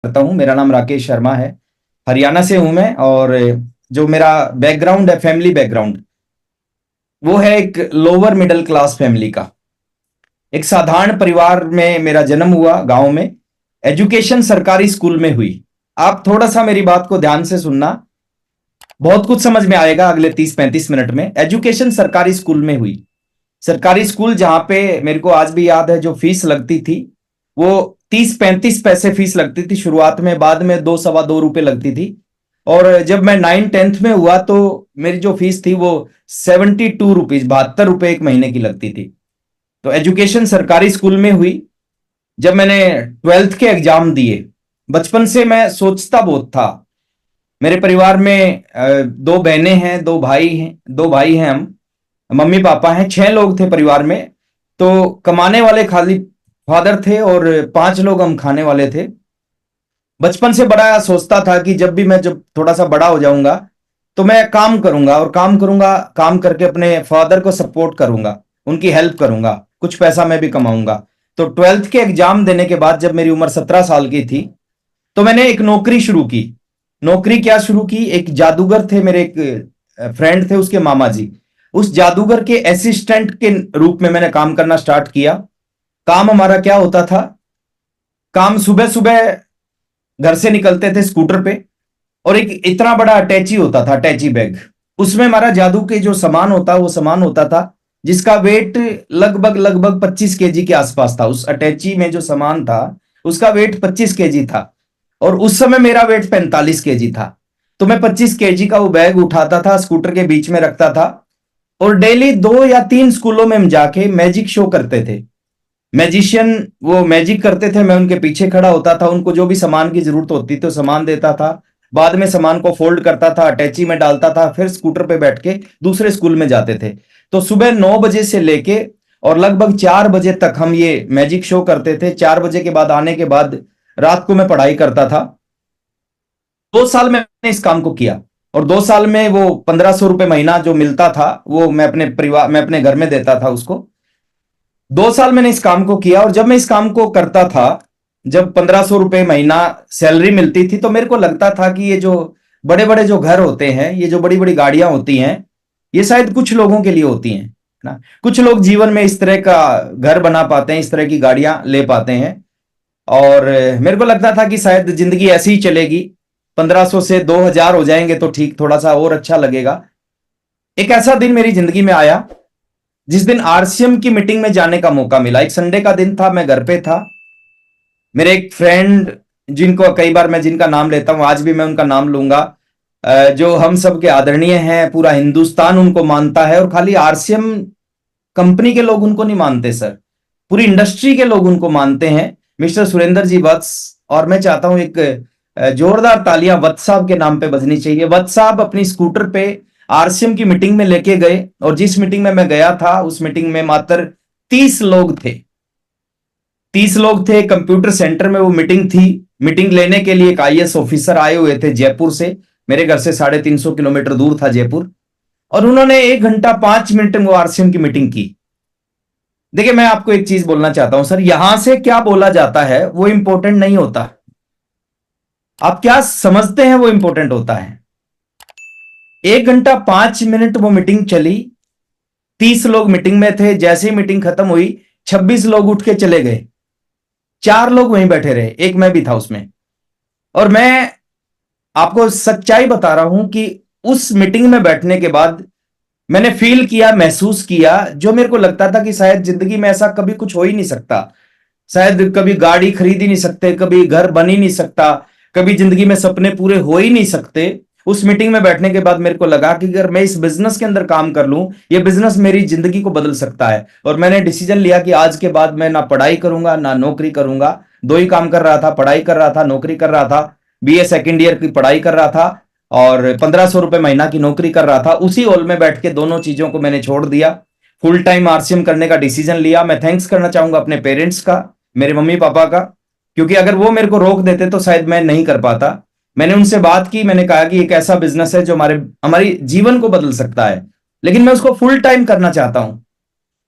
करता हूँ। मेरा नाम राकेश शर्मा है। हरियाणा से हूं मैं। और जो मेरा बैकग्राउंड है, फैमिली बैकग्राउंड, वो है एक लोअर मिडिल क्लास फैमिली का। एक साधारण परिवार में मेरा जन्म हुआ, गांव में। एजुकेशन सरकारी स्कूल में हुई। आप थोड़ा सा मेरी बात को ध्यान से सुनना, बहुत कुछ समझ में आएगा अगले 30-35 मिनट में। एजुकेशन सरकारी स्कूल में हुई। सरकारी स्कूल जहां पे मेरे को आज भी याद है, जो फीस लगती थी वो 30-35 पैसे फीस लगती थी शुरुआत में। बाद में 2-2.25 रुपए लगती थी। और जब मैं 9th-10th में हुआ तो मेरी जो फीस थी वो 72 रुपीज, 72 रुपए एक महीने की लगती थी। तो एजुकेशन सरकारी स्कूल में हुई। जब मैंने 12th के एग्जाम दिए, बचपन से मैं सोचता बहुत था। मेरे परिवार में दो बहनें हैं, दो भाई हैं हम। मम्मी पापा हैं, 6 लोग थे परिवार में। तो कमाने वाले खाली फादर थे और 5 लोग हम खाने वाले थे। बचपन से बड़ा सोचता था कि जब थोड़ा सा बड़ा हो जाऊंगा तो मैं काम करूंगा, और काम करूंगा, काम करके अपने फादर को सपोर्ट करूंगा, उनकी हेल्प करूंगा, कुछ पैसा मैं भी कमाऊंगा। तो 12th के एग्जाम देने के बाद जब मेरी उम्र 17 साल की थी, तो मैंने एक नौकरी शुरू की। नौकरी क्या शुरू की, एक जादूगर थे मेरे, एक फ्रेंड थे, उसके मामा जी। उस जादूगर के असिस्टेंट के रूप में मैंने काम करना स्टार्ट किया। काम हमारा क्या होता था, काम सुबह सुबह घर से निकलते थे स्कूटर पे, और एक इतना बड़ा अटैची होता था, अटैची बैग। उसमें हमारा जादू के जो सामान होता, वो सामान होता था जिसका वेट लगभग लगभग 25 kg के आसपास था। उस अटैची में जो सामान था उसका वेट 25 kg था, और उस समय मेरा वेट 45 kg था। तो मैं 25 kg का वो बैग उठाता था, स्कूटर के बीच में रखता था, और डेली 2 या 3 स्कूलों में हम जाके मैजिक शो करते थे। मैजिशियन वो मैजिक करते थे, मैं उनके पीछे खड़ा होता था, उनको जो भी सामान की जरूरत होती थी वो सामान देता था। बाद में सामान को फोल्ड करता था, अटैची में डालता था, फिर स्कूटर पे बैठ के दूसरे स्कूल में जाते थे। तो सुबह 9 बजे से लेके और लगभग 4 बजे तक हम ये मैजिक शो करते थे। 4 बजे के बाद आने के बाद रात को मैं पढ़ाई करता था। 2 साल मैंने इस काम को किया, और 2 साल में वो 1500 रुपए महीना जो मिलता था वो मैं अपने घर में देता था उसको। 2 साल मैंने इस काम को किया, और जब मैं इस काम को करता था, जब 1500 रुपए महीना सैलरी मिलती थी, तो मेरे को लगता था कि ये जो बड़े बड़े जो घर होते हैं, ये जो बड़ी बड़ी गाड़ियां होती हैं, ये शायद कुछ लोगों के लिए होती हैं ना। कुछ लोग जीवन में इस तरह का घर बना पाते हैं, इस तरह की गाड़ियां ले पाते हैं। और मेरे को लगता था कि शायद जिंदगी ऐसी ही चलेगी, 1500 से 2000 हो जाएंगे तो ठीक, थोड़ा सा और अच्छा लगेगा। एक ऐसा दिन मेरी जिंदगी में आया जिस दिन आरसीएम की मीटिंग में जाने का मौका मिला। एक संडे का दिन था, मैं घर पे था। मेरे एक फ्रेंड, जिनको कई बार मैं जिनका नाम लेता हूं, आज भी मैं उनका नाम लूंगा, जो हम सब के आदरणीय हैं, पूरा हिंदुस्तान उनको मानता है। और खाली आरसीएम कंपनी के लोग उनको नहीं मानते सर, पूरी इंडस्ट्री के लोग उनको मानते हैं, मिस्टर सुरेंद्र जी वत्स। और मैं चाहता हूं एक जोरदार तालियां वत्स साहब के नाम पे बजनी चाहिए। वत्स साहब अपनी स्कूटर पे आरसीएम की मीटिंग में लेके गए, और जिस मीटिंग में मैं गया था उस मीटिंग में मात्र 30 लोग थे। 30 लोग थे, कंप्यूटर सेंटर में वो मीटिंग थी। मीटिंग लेने के लिए एक आईएएस ऑफिसर आए हुए थे जयपुर से। मेरे घर से 350 किलोमीटर दूर था जयपुर। और उन्होंने 1 घंटा 5 मिनट में वो आरसीएम की मीटिंग की। देखिए, मैं आपको एक चीज बोलना चाहता हूं सर, यहां से क्या बोला जाता है वो इंपॉर्टेंट नहीं होता, आप क्या समझते हैं वो इंपॉर्टेंट होता है। 1 घंटा 5 मिनट वो मीटिंग चली। 30 लोग मीटिंग में थे। जैसे ही मीटिंग खत्म हुई, 26 लोग उठ के चले गए। 4 लोग वहीं बैठे रहे, एक मैं भी था उसमें। और मैं आपको सच्चाई बता रहा हूं कि उस मीटिंग में बैठने के बाद मैंने फील किया, महसूस किया, जो मेरे को लगता था कि शायद जिंदगी में ऐसा कभी कुछ हो ही नहीं सकता। शायद कभी गाड़ी खरीद ही नहीं सकते, कभी घर बन ही नहीं सकता, कभी जिंदगी में सपने पूरे हो ही नहीं सकते। उस मीटिंग में बैठने के बाद मेरे को लगा कि अगर मैं इस बिजनेस के अंदर काम कर लूं, ये बिजनेस मेरी जिंदगी को बदल सकता है। और मैंने डिसीजन लिया कि आज के बाद मैं ना पढ़ाई करूंगा ना नौकरी करूंगा। दो ही काम कर रहा था, पढ़ाई कर रहा था, नौकरी कर रहा था। बीए सेकेंड ईयर की पढ़ाई कर रहा था और 1500 रुपए महीना की नौकरी कर रहा था। उसी हॉल में बैठ के दोनों चीजों को मैंने छोड़ दिया, फुल टाइम आरसीएम करने का डिसीजन लिया। मैं थैंक्स करना चाहूंगा अपने पेरेंट्स का, मेरे मम्मी पापा का, क्योंकि अगर वो मेरे को रोक देते तो शायद मैं नहीं कर पाता। मैंने उनसे बात की, मैंने कहा कि एक ऐसा बिजनेस है जो हमारी जीवन को बदल सकता है, लेकिन मैं उसको फुल टाइम करना चाहता हूं।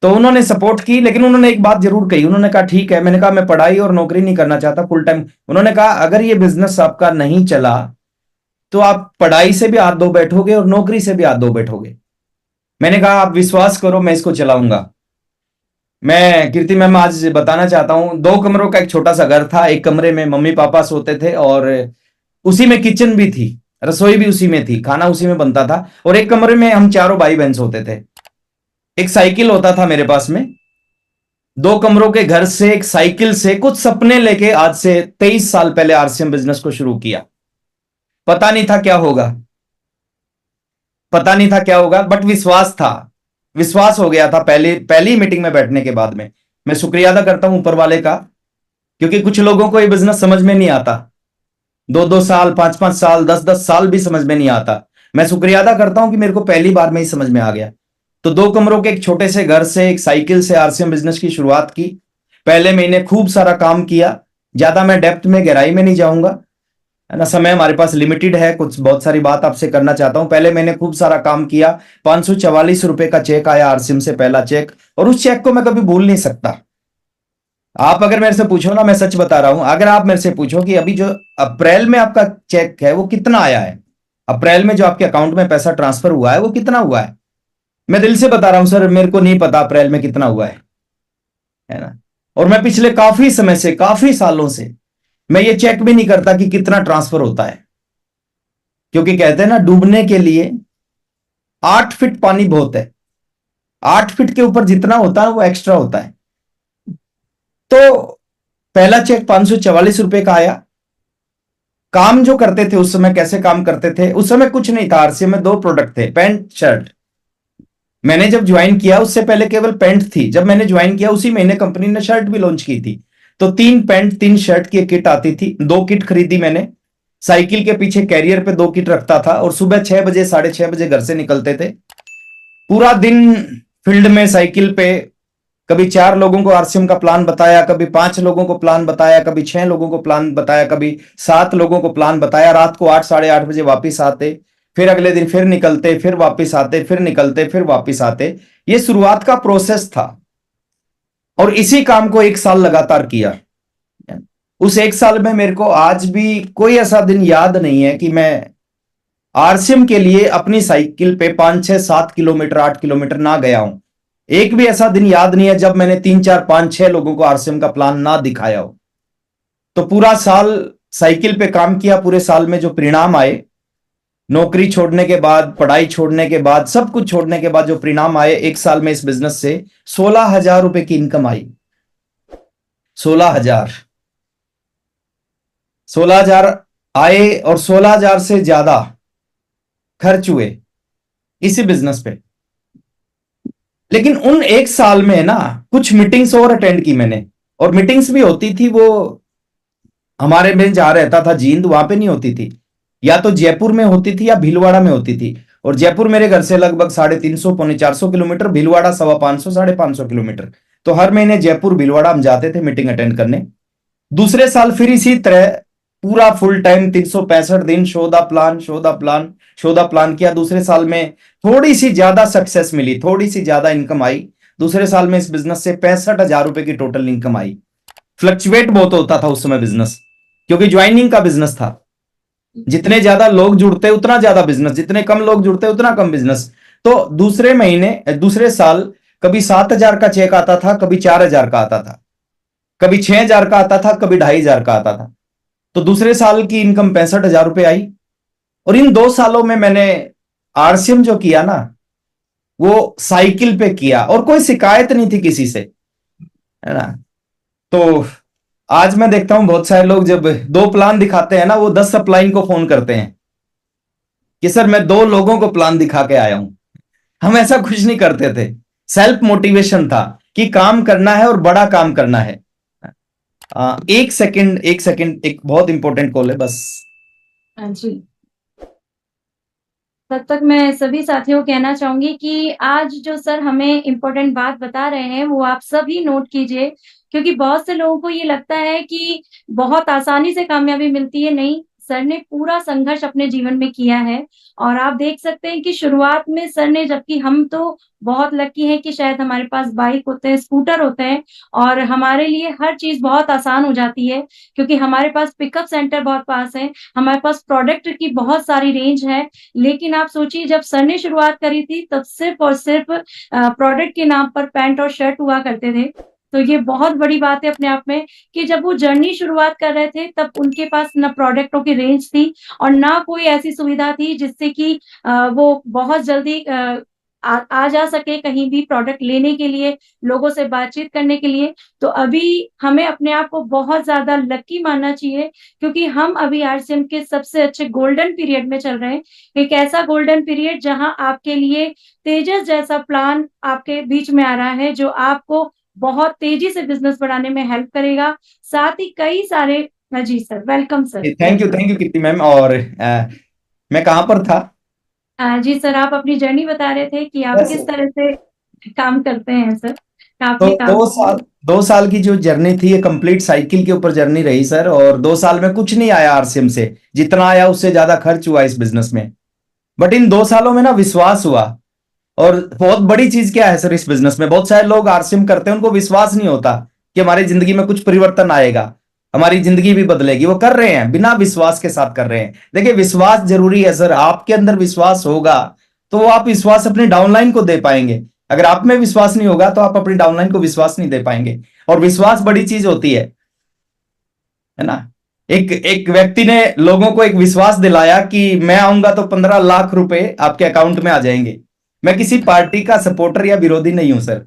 तो उन्होंने सपोर्ट की, लेकिन उन्होंने एक बात जरूर कही। उन्होंने कहा ठीक है। मैंने कहा मैं पढ़ाई और नौकरी नहीं करना चाहता फुल टाइम। उन्होंने कहा अगर ये बिजनेस आपका नहीं चला तो आप पढ़ाई से भी हाथ धो बैठोगे और नौकरी से भी हाथ धो बैठोगे। मैंने कहा आप विश्वास करो, मैं इसको चलाऊंगा। मैं कीर्ति मैम आज बताना चाहता हूं, 2 कमरों का एक छोटा सा घर था। एक कमरे में मम्मी पापा सोते थे और उसी में किचन भी थी, रसोई भी उसी में थी, खाना उसी में बनता था। और एक कमरे में हम चारों भाई बहन सोते थे। एक साइकिल होता था मेरे पास में। 2 कमरों के घर से एक साइकिल से कुछ सपने लेके आज से 23 साल पहले आरसीएम बिजनेस को शुरू किया। पता नहीं था क्या होगा, पता नहीं था क्या होगा, बट विश्वास था। विश्वास हो गया था पहली पहली मीटिंग में बैठने के बाद में। मैं शुक्रिया अदा करता हूं ऊपर वाले का, क्योंकि कुछ लोगों को ये बिजनेस समझ में नहीं आता। 2-2 साल, 5-5 साल, 10-10 साल भी समझ में नहीं आता। मैं शुक्रिया अदा करता हूं कि मेरे को पहली बार में ही समझ में आ गया। तो 2 कमरों के एक छोटे से घर से एक साइकिल से आरसीएम बिजनेस की शुरुआत की। पहले महीने खूब सारा काम किया। ज्यादा मैं डेप्थ में गहराई में नहीं जाऊंगा, है ना, समय हमारे पास लिमिटेड है। कुछ बहुत सारी बात आपसे करना चाहता हूं। पहले मैंने खूब सारा काम किया। 544 रुपए का चेक आया आरसीएम से, पहला चेक, और उस चेक को मैं कभी भूल नहीं सकता। आप अगर मेरे से पूछो ना, मैं सच बता रहा हूं, अगर आप मेरे से पूछो कि अभी जो अप्रैल में आपका चेक है वो कितना आया है, अप्रैल में जो आपके अकाउंट में पैसा ट्रांसफर हुआ है वो कितना हुआ है, मैं दिल से बता रहा हूं सर, मेरे को नहीं पता अप्रैल में कितना हुआ है ना। और मैं पिछले काफी समय से, काफी सालों से मैं ये चेक भी नहीं करता कि कितना ट्रांसफर होता है, क्योंकि कहते हैं ना डूबने के लिए 8 फीट पानी बहुत है। 8 फीट के ऊपर जितना होता है वो एक्स्ट्रा होता है। तो पहला चेक 544 रुपए का आया। काम जो करते थे उस समय, कैसे काम करते थे उस समय, कुछ नहीं था। आरसीएम में 2 प्रोडक्ट थे, पैंट शर्ट। मैंने जब ज्वाइन किया उससे पहले केवल पैंट थी। जब मैंने ज्वाइन किया उसी महीने कंपनी ने शर्ट भी लॉन्च की थी। तो 3 पैंट 3 शर्ट की एक किट आती थी। 2 किट खरीदी मैंने। साइकिल के पीछे कैरियर पे 2 किट रखता था और सुबह 6 बजे 6:30 बजे घर से निकलते थे। पूरा दिन फील्ड में साइकिल पे, कभी 4 लोगों को आरसीएम का प्लान बताया, कभी 5 लोगों को प्लान बताया, कभी 6 लोगों को प्लान बताया, कभी 7 लोगों को प्लान बताया। रात को 8 साढ़े 8 बजे वापिस आते, फिर अगले दिन फिर निकलते, फिर वापिस आते, फिर निकलते, फिर वापिस आते। ये शुरुआत का प्रोसेस था और इसी काम को 1 साल लगातार किया। उस 1 साल में मेरे को आज भी कोई ऐसा दिन याद नहीं है कि मैं आरसीएम के लिए अपनी साइकिल पे 5-6-7 किलोमीटर 8 किलोमीटर ना गया हूं। एक भी ऐसा दिन याद नहीं है जब मैंने 3-4-5-6 लोगों को आरसीएम का प्लान ना दिखाया हो। तो पूरा साल साइकिल पे काम किया। पूरे साल में जो परिणाम आए, नौकरी छोड़ने के बाद, पढ़ाई छोड़ने के बाद, सब कुछ छोड़ने के बाद जो परिणाम आए, 1 साल में इस बिजनेस से 16,000 रुपए की इनकम आई। 16,000, 16,000 आए और 16,000 से ज्यादा खर्च हुए इसी बिजनेस पे। लेकिन उन 1 साल में ना कुछ मीटिंग्स और अटेंड की मैंने। और मीटिंग्स भी होती थी वो हमारे में जहां रहता था जींद, वहां पे नहीं होती थी। या तो जयपुर में होती थी या भीलवाड़ा में होती थी। और जयपुर मेरे घर से लगभग 350 पौने 400 किलोमीटर, भीलवाड़ा 525 550 किलोमीटर। तो हर महीने जयपुर भीलवाड़ा हम जाते थे मीटिंग अटेंड करने। दूसरे साल फिर इसी तरह पूरा फुल टाइम 365 दिन show the plan, show the plan, show the plan किया। दूसरे साल में थोड़ी सी ज्यादा सक्सेस मिली, थोड़ी सी ज्यादा इनकम आई। दूसरे साल में इस बिजनेस से 65,000 रुपए की टोटल इनकम आई। फ्लक्चुएट बहुत होता था उस समय बिजनेस, क्योंकि ज्वाइनिंग का बिजनेस था। जितने ज्यादा लोग जुड़ते उतना ज्यादा बिजनेस, जितने कम लोग जुड़ते उतना कम बिजनेस। तो दूसरे महीने, दूसरे साल कभी 7,000 का चेक आता था, कभी 4,000 का आता था, कभी 6,000 का आता था, कभी 2,500 का आता था। तो दूसरे साल की इनकम 65,000 रुपए आई। और इन 2 सालों में मैंने आरसीएम जो किया ना, वो साइकिल पे किया और कोई शिकायत नहीं थी किसी से, है ना। तो आज मैं देखता हूं बहुत सारे लोग जब 2 प्लान दिखाते हैं ना, वो 10 सप्लाइन को फोन करते हैं कि सर मैं 2 लोगों को प्लान दिखा के आया हूं। हम ऐसा कुछ नहीं करते थे। सेल्फ मोटिवेशन था कि काम करना है और बड़ा काम करना है। 1 सेकंड, 1 सेकंड, एक बहुत इंपॉर्टेंट कॉल है बस। हाँ जी। तब तक मैं सभी साथियों को कहना चाहूंगी कि आज जो सर हमें इम्पोर्टेंट बात बता रहे हैं वो आप सभी नोट कीजिए, क्योंकि बहुत से लोगों को ये लगता है कि बहुत आसानी से कामयाबी मिलती है। नहीं, सर ने पूरा संघर्ष अपने जीवन में किया है और आप देख सकते हैं कि शुरुआत में सर ने, जबकि हम तो बहुत लकी हैं कि शायद हमारे पास बाइक होते हैं, स्कूटर होते हैं और हमारे लिए हर चीज़ बहुत आसान हो जाती है क्योंकि हमारे पास पिकअप सेंटर बहुत पास है, हमारे पास प्रोडक्ट की बहुत सारी रेंज है। लेकिन आप सोचिए जब सर ने शुरुआत करी थी तब सिर्फ़ और सिर्फ़ प्रोडक्ट के नाम पर पैंट और शर्ट हुआ करते थे। तो ये बहुत बड़ी बात है अपने आप में कि जब वो जर्नी शुरुआत कर रहे थे तब उनके पास ना प्रोडक्टों की रेंज थी और ना कोई ऐसी सुविधा थी जिससे कि वो बहुत जल्दी आ जा सके कहीं भी प्रोडक्ट लेने के लिए, लोगों से बातचीत करने के लिए। तो अभी हमें अपने आप को बहुत ज़्यादा लकी मानना चाहिए क्योंकि हम अभी आरसीएम के सबसे अच्छे गोल्डन पीरियड में चल रहे हैं। एक ऐसा गोल्डन पीरियड जहाँ आपके लिए तेजस जैसा प्लान आपके बीच में आ रहा है जो आपको बहुत तेज़ी से बिज़नेस बढ़ाने में हेल्प करेगा। साथ ही कई सारे जी sir, welcome sir, thank welcome. You Kirti ma'am. और मैं कहाँ पर था? जी सर, आप अपनी जर्नी बता रहे थे कि आप बस किस तरह से काम करते हैं सर, तो आपने काम दो किया। साल 2 साल की जो जर्नी थी ये कंप्लीट साइकिल के ऊपर जर्नी रही सर। और 2 साल में कुछ नहीं आया आरसीएम से, जितना आया उससे ज्यादा खर्च हुआ इस बिजनेस में। बट इन 2 सालों में ना विश्वास हुआ। और बहुत बड़ी चीज क्या है सर इस बिजनेस में, बहुत सारे लोग आरसीएम करते हैं, उनको विश्वास नहीं होता कि हमारी जिंदगी में कुछ परिवर्तन आएगा, हमारी जिंदगी भी बदलेगी। वो कर रहे हैं, बिना विश्वास के साथ कर रहे हैं। देखिए विश्वास जरूरी है सर, आपके अंदर विश्वास होगा तो वो आप विश्वास अपने डाउनलाइन को दे पाएंगे। अगर आप में विश्वास नहीं होगा तो आप अपनी डाउनलाइन को विश्वास नहीं दे पाएंगे। और विश्वास बड़ी चीज होती है ना। एक एक व्यक्ति ने लोगों को एक विश्वास दिलाया कि मैं आऊंगा तो 15 लाख रुपए आपके अकाउंट में आ जाएंगे। मैं किसी पार्टी का सपोर्टर या विरोधी नहीं हूं सर,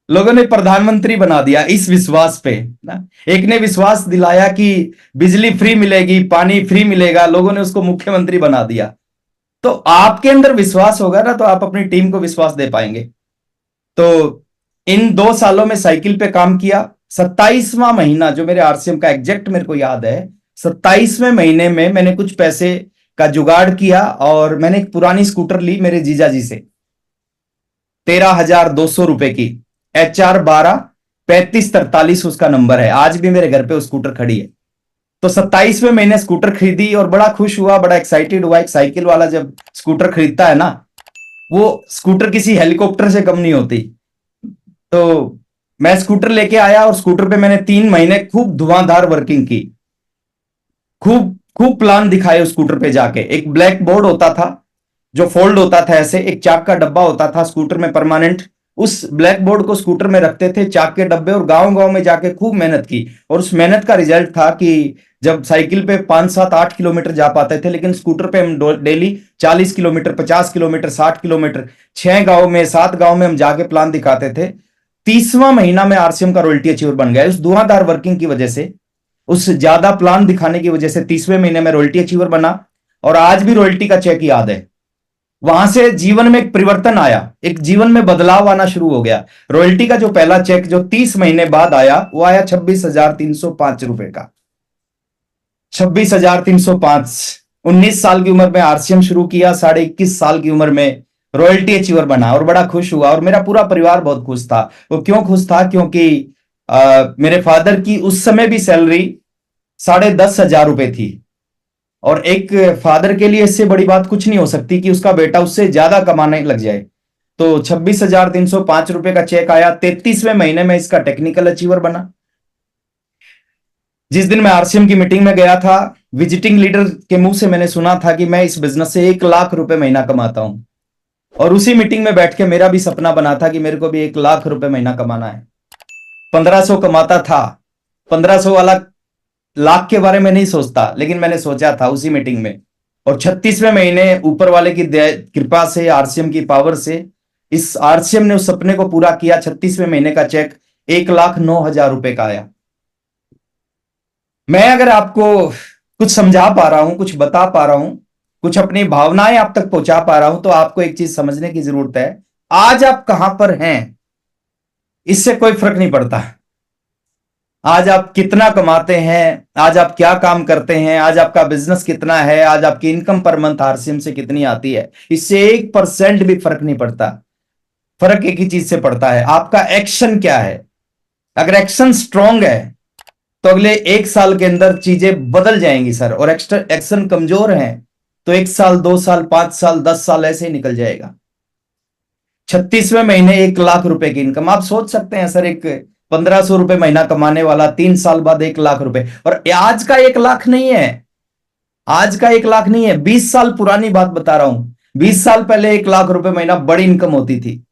लोगों ने प्रधानमंत्री बना दिया इस विश्वास पे ना। एक ने विश्वास दिलाया कि बिजली फ्री मिलेगी, पानी फ्री मिलेगा, लोगों ने उसको मुख्यमंत्री बना दिया। तो आपके अंदर विश्वास होगा ना तो आप अपनी टीम को विश्वास दे पाएंगे। तो इन 2 सालों में साइकिल पे काम किया। 27वां महीना जो मेरे आरसीएम का एग्जैक्ट मेरे को याद है, 27वें महीने में मैंने कुछ पैसे का जुगाड़ किया और मैंने एक पुरानी स्कूटर ली मेरे जीजा जी से, 13,200 रुपए की, HR 12 3543 उसका नंबर है। आज भी मेरे घर पे वो स्कूटर खड़ी है। तो 27वें महीने स्कूटर खरीदी और बड़ा खुश हुआ, बड़ा एक्साइटेड हुआ। एक साइकिल वाला जब स्कूटर खरीदता है ना, वो स्कूटर किसी हेलीकॉप्टर से कम नहीं होती। तो मैं स्कूटर लेके आया और स्कूटर पे मैंने 3 महीने खूब धुआंधार वर्किंग की, खूब खूब प्लान दिखाए उस स्कूटर पे जाके। एक ब्लैक बोर्ड होता था जो फोल्ड होता था, ऐसे एक चाक का डब्बा होता था स्कूटर में परमानेंट, उस ब्लैक बोर्ड को स्कूटर में रखते थे, चाक के डब्बे, और गांव गांव में जाके खूब मेहनत की। और उस मेहनत का रिजल्ट था कि जब साइकिल पे 5 7 8 किलोमीटर जा पाते थे, लेकिन स्कूटर पे हम डेली 40 किलोमीटर, 50 किलोमीटर, 60 किलोमीटर, 6 गांव में 7 गांव में हम जाके प्लान दिखाते थे। 30वां महीना में आरसीएम का रॉयल्टी अचीवर बन गया। उस धुआंधार वर्किंग की वजह से, उस ज्यादा प्लान दिखाने की वजह से 30वें महीने में रॉयल्टी अचीवर बना। और आज भी रॉयल्टी का चेक याद है। वहां से जीवन में एक परिवर्तन आया, एक जीवन में बदलाव आना शुरू हो गया। रॉयल्टी का जो पहला चेक जो 30 महीने बाद आया, वो आया 26,305 रुपए का। 26,305। 19 साल की उम्र में आरसीएम शुरू किया, 21.5 साल की उम्र में रॉयल्टी अचीवर बना और बड़ा खुश हुआ। और मेरा पूरा परिवार बहुत खुश था। वो क्यों खुश था? क्योंकि मेरे फादर की उस समय भी सैलरी 10,500 रुपए थी। और एक फादर के लिए इससे बड़ी बात कुछ नहीं हो सकती कि उसका बेटा उससे ज्यादा कमाने लग जाए। तो 26,305 रुपए का चेक आया। 33वें महीने में इसका टेक्निकल अचीवर बना। जिस दिन मैं आरसीएम की मीटिंग में गया था, विजिटिंग लीडर के मुंह से मैंने सुना था कि मैं इस बिजनेस से 1 लाख रुपए महीना कमाता हूं। और उसी मीटिंग में बैठ के मेरा भी सपना बना था कि मेरे को भी 1 लाख रुपए महीना कमाना है। 1500 कमाता था। 1500 वाला लाख के बारे में नहीं सोचता, लेकिन मैंने सोचा था उसी मीटिंग में। और 36वें महीने ऊपर वाले की कृपा से, आरसीएम की पावर से, इस आरसीएम ने उस सपने को पूरा किया। 36वें महीने का चेक 1,09,000 रुपए का आया। मैं अगर आपको कुछ समझा पा रहा हूं, कुछ बता पा रहा हूं, कुछ अपनी भावनाएं आप तक पहुंचा पा रहा हूं, तो आपको एक चीज समझने की जरूरत है। आज आप कहां पर हैं इससे कोई फर्क नहीं पड़ता। आज आप कितना कमाते हैं, आज आप क्या काम करते हैं, आज आपका बिजनेस कितना है, आज आपकी इनकम पर मंथ आरसीएम से कितनी आती है, इससे 1% भी फर्क नहीं पड़ता। फर्क एक ही चीज से पड़ता है, आपका एक्शन क्या है। अगर एक्शन स्ट्रांग है तो अगले 1 साल के अंदर चीजें बदल जाएंगी सर। और एक्स्ट्रा एक्शन कमजोर हैं तो 1 साल, 2 साल, 5 साल, 10 साल ऐसे ही निकल जाएगा। 36वें महीने 1 लाख रुपए की इनकम, आप सोच सकते हैं सर, एक 1500 रुपए महीना कमाने वाला 3 साल बाद 1 लाख रुपए। और आज का 1 लाख नहीं है, आज का 1 लाख नहीं है, 20 साल पुरानी बात बता रहा हूं। 20 साल पहले 1 लाख रुपए महीना बड़ी इनकम होती थी।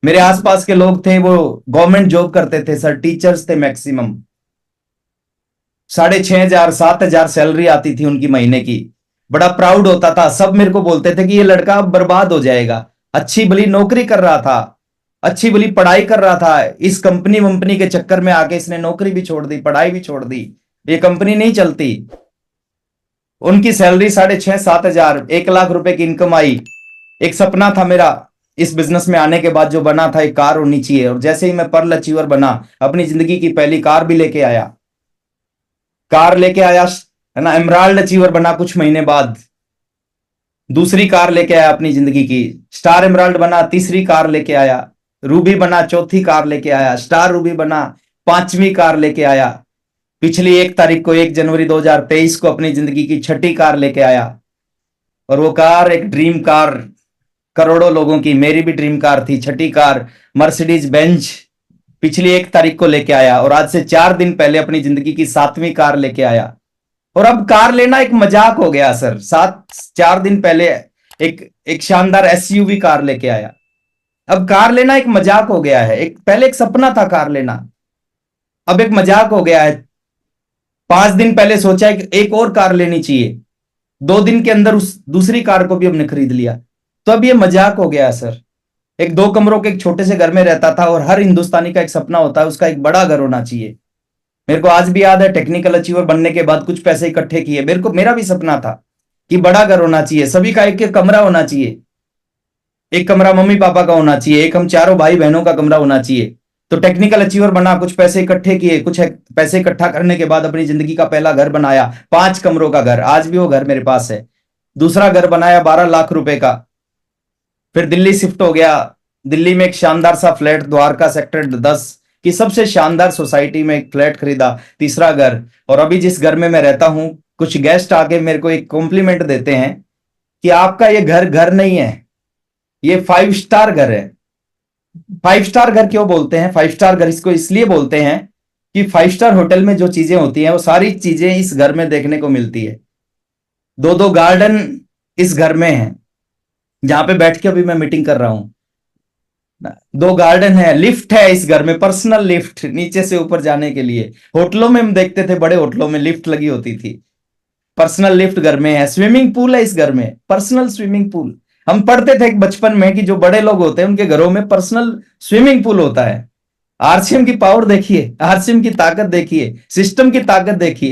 मेरे आसपास के लोग थे वो गवर्नमेंट जॉब करते थे सर, टीचर्स थे मैक्सिमम, 6,500 7,000 सैलरी आती थी उनकी महीने की। बड़ा प्राउड होता था, सब मेरे को बोलते थे कि ये लड़का अब बर्बाद हो जाएगा। अच्छी भली नौकरी कर रहा था, अच्छी भली पढ़ाई कर रहा था, इस कंपनी वंपनी के चक्कर में आके इसने नौकरी भी छोड़ दी, पढ़ाई भी छोड़ दी, ये कंपनी नहीं चलती। उनकी सैलरी 6,500 7,000, 1 लाख रुपए की इनकम आई। एक सपना था मेरा इस बिजनेस में आने के बाद जो बना था, एक कार होनी चाहिए। और जैसे ही मैं पर्ल अचीवर बना, अपनी जिंदगी की पहली कार भी लेके आया, कार लेके आया, है ना। एमराल्ड अचीवर बना कुछ महीने बाद, दूसरी कार लेके आया अपनी जिंदगी की। स्टार एमराल्ड बना, तीसरी कार लेके आया। रूबी बना, चौथी कार लेके आया। स्टार रूबी बना, 5वीं कार लेके आया। पिछली 1 तारीख को 1 जनवरी 2023 को अपनी जिंदगी की 6ठी कार लेके आया। और वो कार एक ड्रीम कार, करोड़ों लोगों की, मेरी भी ड्रीम कार थी, 6ठी कार मर्सिडीज बेंज, पिछली 1 तारीख को लेके आया। और आज से 4 दिन पहले अपनी जिंदगी की 7वीं कार लेके आया। और अब कार लेना एक मजाक हो गया सर। 4 दिन पहले एक शानदार एसयूवी कार लेके आया, अब कार लेना एक मजाक हो गया है। पहले एक सपना था कार लेना, अब एक मजाक हो गया है। 5 दिन पहले सोचा है कि एक और कार लेनी चाहिए, 2 दिन के अंदर उस दूसरी कार को भी हमने खरीद लिया। तो अब ये मजाक हो गया है सर। एक 2 कमरों के एक छोटे से घर में रहता था, और हर हिंदुस्तानी का एक सपना होता है उसका एक बड़ा घर होना चाहिए। मेरे को आज भी याद है, टेक्निकल अचीवर बनने के बाद कुछ पैसे इकट्ठे किए, मेरा भी सपना था कि बड़ा घर होना चाहिए, सभी का एक एक कमरा होना चाहिए। एक कमरा मम्मी पापा का होना चाहिए, एक हम चारों भाई बहनों का कमरा होना चाहिए। तो टेक्निकल अचीवर बना, कुछ पैसे इकट्ठे किए, कुछ पैसे इकट्ठा करने के बाद अपनी जिंदगी का पहला घर बनाया, 5 कमरों का घर। आज भी वो घर मेरे पास है। दूसरा घर बनाया 12 लाख रुपए का। फिर दिल्ली शिफ्ट हो गया। दिल्ली में एक शानदार सा फ्लैट, द्वारका सेक्टर 10 की सबसे शानदार सोसाइटी में एक फ्लैट खरीदा, तीसरा घर। और अभी जिस घर में मैं रहता हूं, कुछ गेस्ट आके मेरे को एक कॉम्प्लीमेंट देते हैं कि आपका ये घर घर नहीं है, ये 5 स्टार घर है। 5 स्टार घर क्यों बोलते हैं? 5 स्टार घर इसको इसलिए बोलते हैं कि 5 स्टार होटल में जो चीजें होती हैं वो सारी चीजें इस घर में देखने को मिलती है। 2 गार्डन इस घर में है, जहां पे बैठ के अभी मैं मीटिंग कर रहा हूं। 2 गार्डन है, लिफ्ट है इस घर में, पर्सनल लिफ्ट नीचे से ऊपर जाने के लिए। होटलों में हम देखते थे, बड़े होटलों में लिफ्ट लगी होती थी, पर्सनल लिफ्ट घर में है। स्विमिंग पूल है इस घर में, पर्सनल स्विमिंग पूल। हम पढ़ते थे बचपन में कि जो बड़े लोग होते हैं उनके घरों में पर्सनल स्विमिंग पूल होता है। आरसीएम की पावर देखिए, आरसीएम की ताकत देखिए, सिस्टम की ताकत देखिए,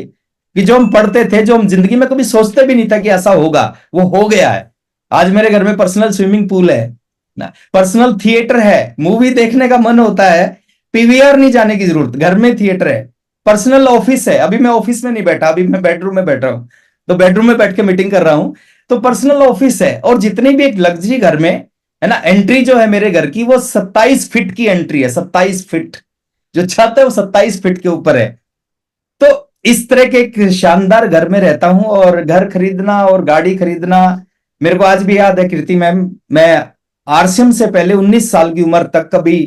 कि जो हम पढ़ते थे, जो हम जिंदगी में कभी सोचते भी नहीं था कि ऐसा होगा, वो हो गया है। आज मेरे घर में पर्सनल स्विमिंग पूल है ना, पर्सनल थिएटर है। मूवी देखने का मन होता है, पीवीआर नहीं जाने की जरूरत, घर में थिएटर है। पर्सनल ऑफिस है, अभी मैं ऑफिस में नहीं बैठा, अभी मैं बेडरूम में बैठा हूं, तो बेडरूम में बैठ के मीटिंग कर रहा हूं। तो पर्सनल ऑफिस है। और जितनी भी एक लग्जरी घर में है ना, एंट्री जो है मेरे घर की, वो 27 फीट की एंट्री है। 27 फीट जो छत है वो 27 फीट के ऊपर है। तो इस तरह के एक शानदार घर में रहता हूं। और घर खरीदना और गाड़ी खरीदना, मेरे को आज भी याद है कीर्ति मैम, मैं आरसीएम से पहले 19 साल की उम्र तक कभी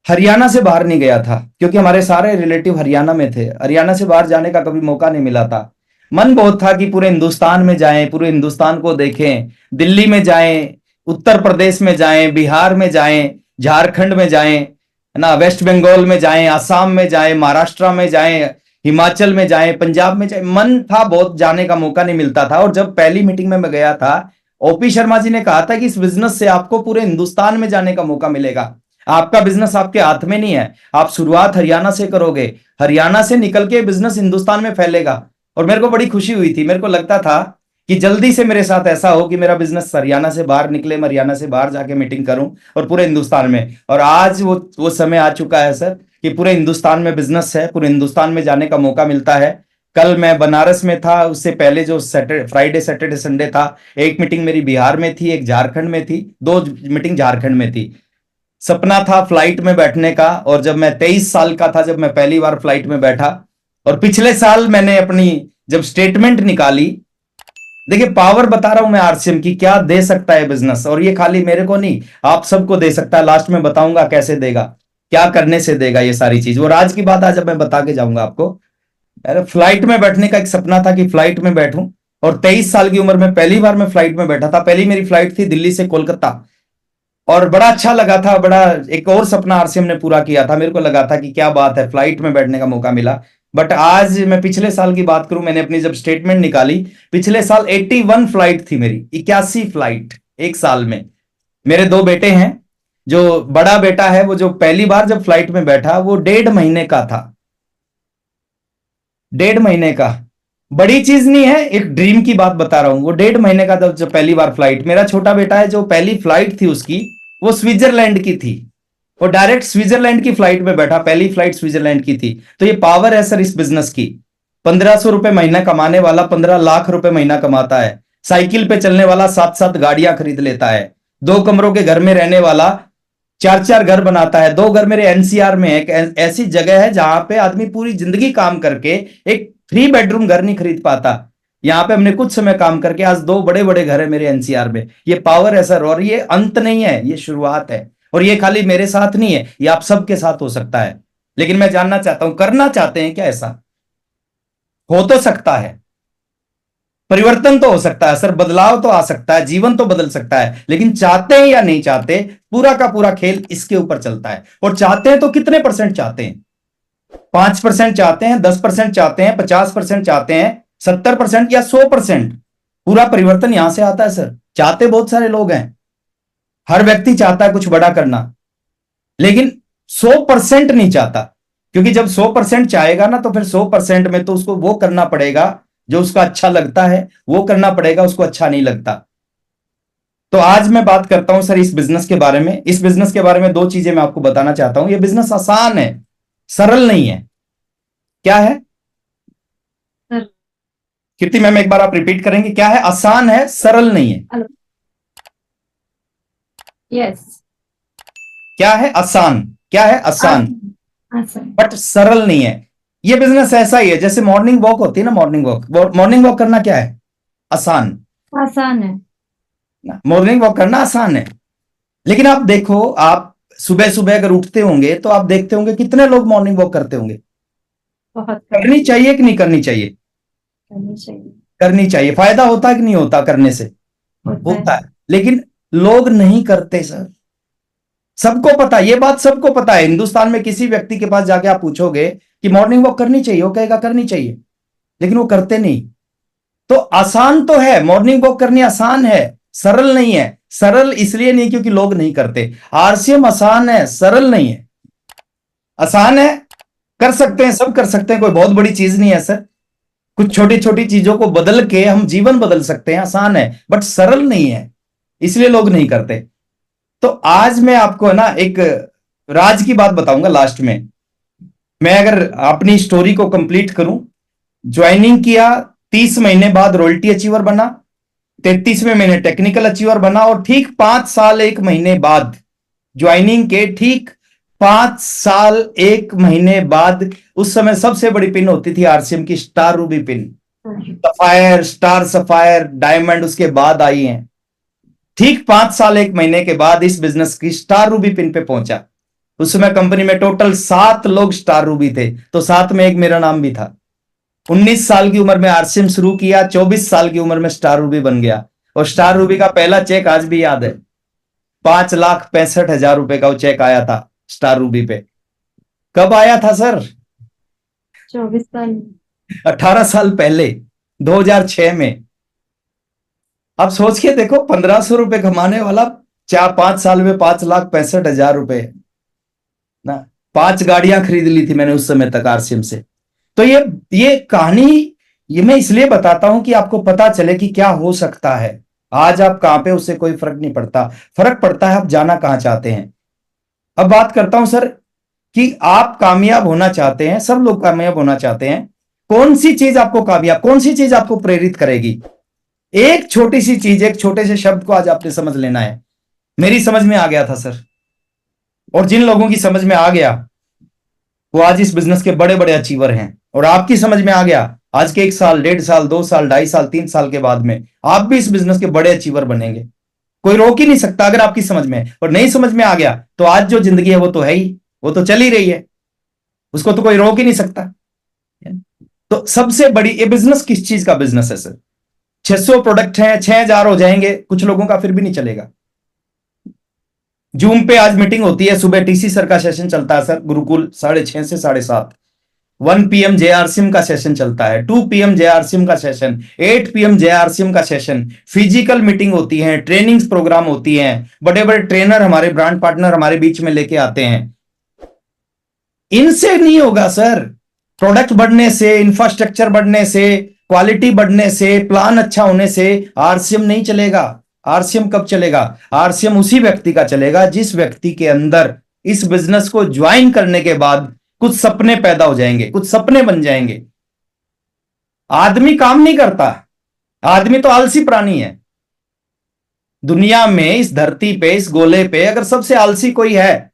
हरियाणा से बाहर नहीं गया था, क्योंकि हमारे सारे रिलेटिव हरियाणा में थे। हरियाणा से बाहर जाने का कभी मौका नहीं मिला था। मन बहुत था कि पूरे हिंदुस्तान में जाएं, पूरे हिंदुस्तान को देखें। दिल्ली में जाएं, उत्तर प्रदेश में जाएं, बिहार में जाएं, झारखंड में जाएं, है ना, वेस्ट बंगाल में जाएं, आसाम में जाएं, महाराष्ट्र में जाएं, हिमाचल में जाएं, पंजाब में जाएं। मन था बहुत, जाने का मौका नहीं मिलता था। और जब पहली मीटिंग में मैं गया था, ओपी शर्मा जी ने कहा था कि इस बिजनेस से आपको पूरे हिंदुस्तान में जाने का मौका मिलेगा। आपका बिजनेस आपके हाथ में नहीं है, आप शुरुआत हरियाणा से करोगे, हरियाणा से निकल के बिजनेस हिंदुस्तान में फैलेगा। और मेरे को बड़ी खुशी हुई थी, मेरे को लगता था कि जल्दी से मेरे साथ ऐसा हो कि मेरा बिजनेस हरियाणा से बाहर निकले, मैं हरियाणा से बाहर जाके मीटिंग करूं और पूरे हिंदुस्तान में। और आज वो समय आ चुका है सर कि पूरे हिंदुस्तान में बिजनेस है, पूरे हिंदुस्तान में जाने का मौका मिलता है। कल मैं बनारस में था, उससे पहले जो फ्राइडे सैटरडे संडे था, एक मीटिंग मेरी बिहार में थी, एक झारखंड में थी, 2 मीटिंग झारखंड में थी। सपना था फ्लाइट में बैठने का। और जब मैं 23 साल का था, जब मैं पहली बार फ्लाइट में बैठा, और पिछले साल मैंने अपनी जब स्टेटमेंट निकाली, देखिए पावर बता रहा हूं मैं आरसीएम की, क्या दे सकता है बिजनेस, और ये खाली मेरे को नहीं, आप सबको दे सकता है। लास्ट में बताऊंगा कैसे देगा, क्या करने से देगा ये सारी चीज। वो राज की बात आज मैं बता के जाऊंगा आपको। अरे फ्लाइट में बैठने का एक सपना था कि फ्लाइट में बैठूं, और 23 साल की उम्र में पहली बार मैं फ्लाइट में बैठा था। पहली मेरी फ्लाइट थी दिल्ली से कोलकाता, और बड़ा अच्छा लगा था। बड़ा एक और सपना आरसीएम ने पूरा किया था। मेरे को लगा था कि क्या बात है, फ्लाइट में बैठने का मौका मिला। बट आज मैं पिछले साल की बात करूं, मैंने अपनी जब स्टेटमेंट निकाली, पिछले साल 81 फ्लाइट थी मेरी, 81 फ्लाइट एक साल में। मेरे दो बेटे हैं, जो बड़ा बेटा है वो जो पहली बार जब फ्लाइट में बैठा वो 1.5 महीने का था, 1.5 महीने का। बड़ी चीज नहीं है, एक ड्रीम की बात बता रहा हूं। वो 1.5 महीने का था जब पहली बार फ्लाइट। मेरा छोटा बेटा है, जो पहली फ्लाइट थी उसकी वो स्विट्जरलैंड की थी, वो डायरेक्ट स्विट्जरलैंड की फ्लाइट में बैठा, पहली फ्लाइट स्विट्जरलैंड की थी। तो ये पावर है सर इस बिजनेस की। 1500 रुपए महीना कमाने वाला 15 लाख रुपए महीना कमाता है। साइकिल पे चलने वाला 7-7 गाड़ियां खरीद लेता है। 2 कमरों के घर में रहने वाला 4-4 घर बनाता है। 2 घर मेरे एनसीआर में है, एक ऐसी जगह है जहां पे आदमी पूरी जिंदगी काम करके एक 3 बेडरूम घर नहीं खरीद पाता। यहां पे हमने कुछ समय काम करके आज 2 बड़े बड़े घर है मेरे एनसीआर में। ये पावर है सर, और ये अंत नहीं है, ये शुरुआत है। और ये खाली मेरे साथ नहीं है, ये आप सबके साथ हो सकता है। लेकिन मैं जानना चाहता हूं, करना चाहते हैं क्या ऐसा? हो तो सकता है, परिवर्तन तो हो सकता है सर, बदलाव तो आ सकता है, जीवन तो बदल सकता है। लेकिन चाहते हैं या नहीं चाहते, पूरा का पूरा खेल इसके ऊपर चलता है। और चाहते हैं तो कितने परसेंट चाहते हैं? 5% चाहते हैं, 10% चाहते हैं, 50% चाहते हैं, 70% या 100%? पूरा परिवर्तन यहां से आता है सर। चाहते बहुत सारे लोग हैं, हर व्यक्ति चाहता है कुछ बड़ा करना, लेकिन 100% नहीं चाहता। क्योंकि जब 100% चाहेगा ना, तो फिर 100% में तो उसको वो करना पड़ेगा जो उसका अच्छा लगता है, वो करना पड़ेगा उसको अच्छा नहीं लगता। तो आज मैं बात करता हूं सर इस बिजनेस के बारे में। इस बिजनेस के बारे में 2 चीजें मैं आपको बताना चाहता हूं। ये बिजनेस आसान है, सरल नहीं है। क्या है सर, कीर्ति मैम, एक बार आप रिपीट करेंगे? क्या है? आसान है, सरल नहीं है। यस। क्या है? आसान। क्या है? आसान, आसान। बट सरल नहीं है। ये बिजनेस ऐसा ही है जैसे मॉर्निंग वॉक होती है ना, मॉर्निंग वॉक। मॉर्निंग वॉक करना क्या है? आसान। आसान है। मॉर्निंग वॉक करना आसान है। लेकिन आप देखो, आप सुबह सुबह अगर उठते होंगे तो आप देखते होंगे कितने लोग मॉर्निंग वॉक करते होंगे। बहुत करनी चाहिए कि नहीं करनी चाहिए? करनी चाहिए। करनी चाहिए। फायदा होता है कि नहीं होता करने से? होता है। लेकिन लोग नहीं करते सर। सबको पता, ये बात सबको पता है। हिंदुस्तान में किसी व्यक्ति के पास जाके आप पूछोगे कि मॉर्निंग वॉक करनी चाहिए, वो कहेगा करनी चाहिए, लेकिन वो करते नहीं। तो आसान तो है, मॉर्निंग वॉक करनी आसान है, सरल नहीं है। सरल इसलिए नहीं क्योंकि लोग नहीं करते। आरसीएम आसान है, सरल नहीं है। आसान है, कर सकते हैं, सब कर सकते हैं, कोई बहुत बड़ी चीज नहीं है सर। कुछ छोटी छोटी चीजों को बदल के हम जीवन बदल सकते हैं, आसान है, बट सरल नहीं है, इसलिए लोग नहीं करते। तो आज मैं आपको ना एक राज की बात बताऊंगा लास्ट में। मैं अगर अपनी स्टोरी को कंप्लीट करूं, ज्वाइनिंग किया, 30 महीने बाद रॉयल्टी अचीवर बना, 33वें महीने टेक्निकल अचीवर बना, और ठीक 5 साल 1 महीने बाद, ज्वाइनिंग के ठीक 5 साल 1 महीने बाद, उस समय सबसे बड़ी पिन होती थी आरसीएम की, star Ruby pin. Sapphire, star sapphire, diamond उसके बाद आई हैं। ठीक 5 साल 1 महीने के बाद इस बिजनेस की स्टार रूबी पिन पे पहुंचा। उस समय कंपनी में टोटल 7 लोग स्टार रूबी थे, तो 7 में एक मेरा नाम भी था। 19 साल की उम्र में आरसीएम शुरू किया, 24 साल की उम्र में स्टार रूबी बन गया। और स्टार रूबी का पहला चेक आज भी याद है, 5,65,000 रुपए का वो चेक आया था स्टार रूबी पे। कब आया था सर? 24 साल। 18 साल पहले, 2006 में। अब सोच के देखो, 1,500 रुपए कमाने वाला 4-5 साल में 5,65,000 रुपए ना। 5 गाड़ियां खरीद ली थी मैंने उस समय तक आरसीएम से। तो ये कहानी ये मैं इसलिए बताता हूं कि आपको पता चले कि क्या हो सकता है। आज आप कहां पे, उससे कोई फर्क नहीं पड़ता, फर्क पड़ता है आप जाना कहां चाहते हैं। अब बात करता हूं सर कि आप कामयाब होना चाहते हैं, सब लोग कामयाब होना चाहते हैं। कौन सी चीज आपको कामयाब, कौन सी चीज आपको प्रेरित करेगी? एक छोटी सी चीज, एक छोटे से शब्द को आज आपने समझ लेना है। मेरी समझ में आ गया था सर, और जिन लोगों की समझ में आ गया वो आज इस बिजनेस के बड़े बड़े अचीवर हैं। और आपकी समझ में आ गया, आज के 1 साल, 1.5 साल, 2 साल, 2.5 साल, 3 साल के बाद में आप भी इस बिजनेस के बड़े अचीवर बनेंगे। कोई रोक ही नहीं सकता अगर आपकी समझ में है। और नहीं समझ में आ गया तो आज जो जिंदगी है वो तो है ही, वो तो चल ही रही है, उसको तो कोई रोक ही नहीं सकता। तो सबसे बड़ी, ये बिजनेस किस चीज का बिजनेस है सर? 600 प्रोडक्ट हैं, 6,000 हो जाएंगे कुछ लोगों का, फिर भी नहीं चलेगा। जूम पे आज मीटिंग होती है, सुबह टीसी सर का सेशन चलता है सर, गुरुकुल 6:30 से 7:30। 1 PM JRCM का सेशन चलता है, 2 PM JRCM का सेशन, 8 PM JRCM का सेशन। फिजिकल मीटिंग होती है, ट्रेनिंग्स प्रोग्राम होती हैं, बड़े बड़े ट्रेनर हमारे ब्रांड पार्टनर हमारे बीच में लेके आते हैं। इनसे नहीं होगा सर। प्रोडक्ट बढ़ने से, इंफ्रास्ट्रक्चर बढ़ने से, क्वालिटी बढ़ने से, प्लान अच्छा होने से आरसीएम नहीं चलेगा। आरसीएम कब चलेगा? आरसीएम उसी व्यक्ति का चलेगा जिस व्यक्ति के अंदर इस बिजनेस को ज्वाइन करने के बाद कुछ सपने पैदा हो जाएंगे, कुछ सपने बन जाएंगे। आदमी काम नहीं करता, आदमी तो आलसी प्राणी है। दुनिया में, इस धरती पे, इस गोले पे अगर सबसे आलसी कोई है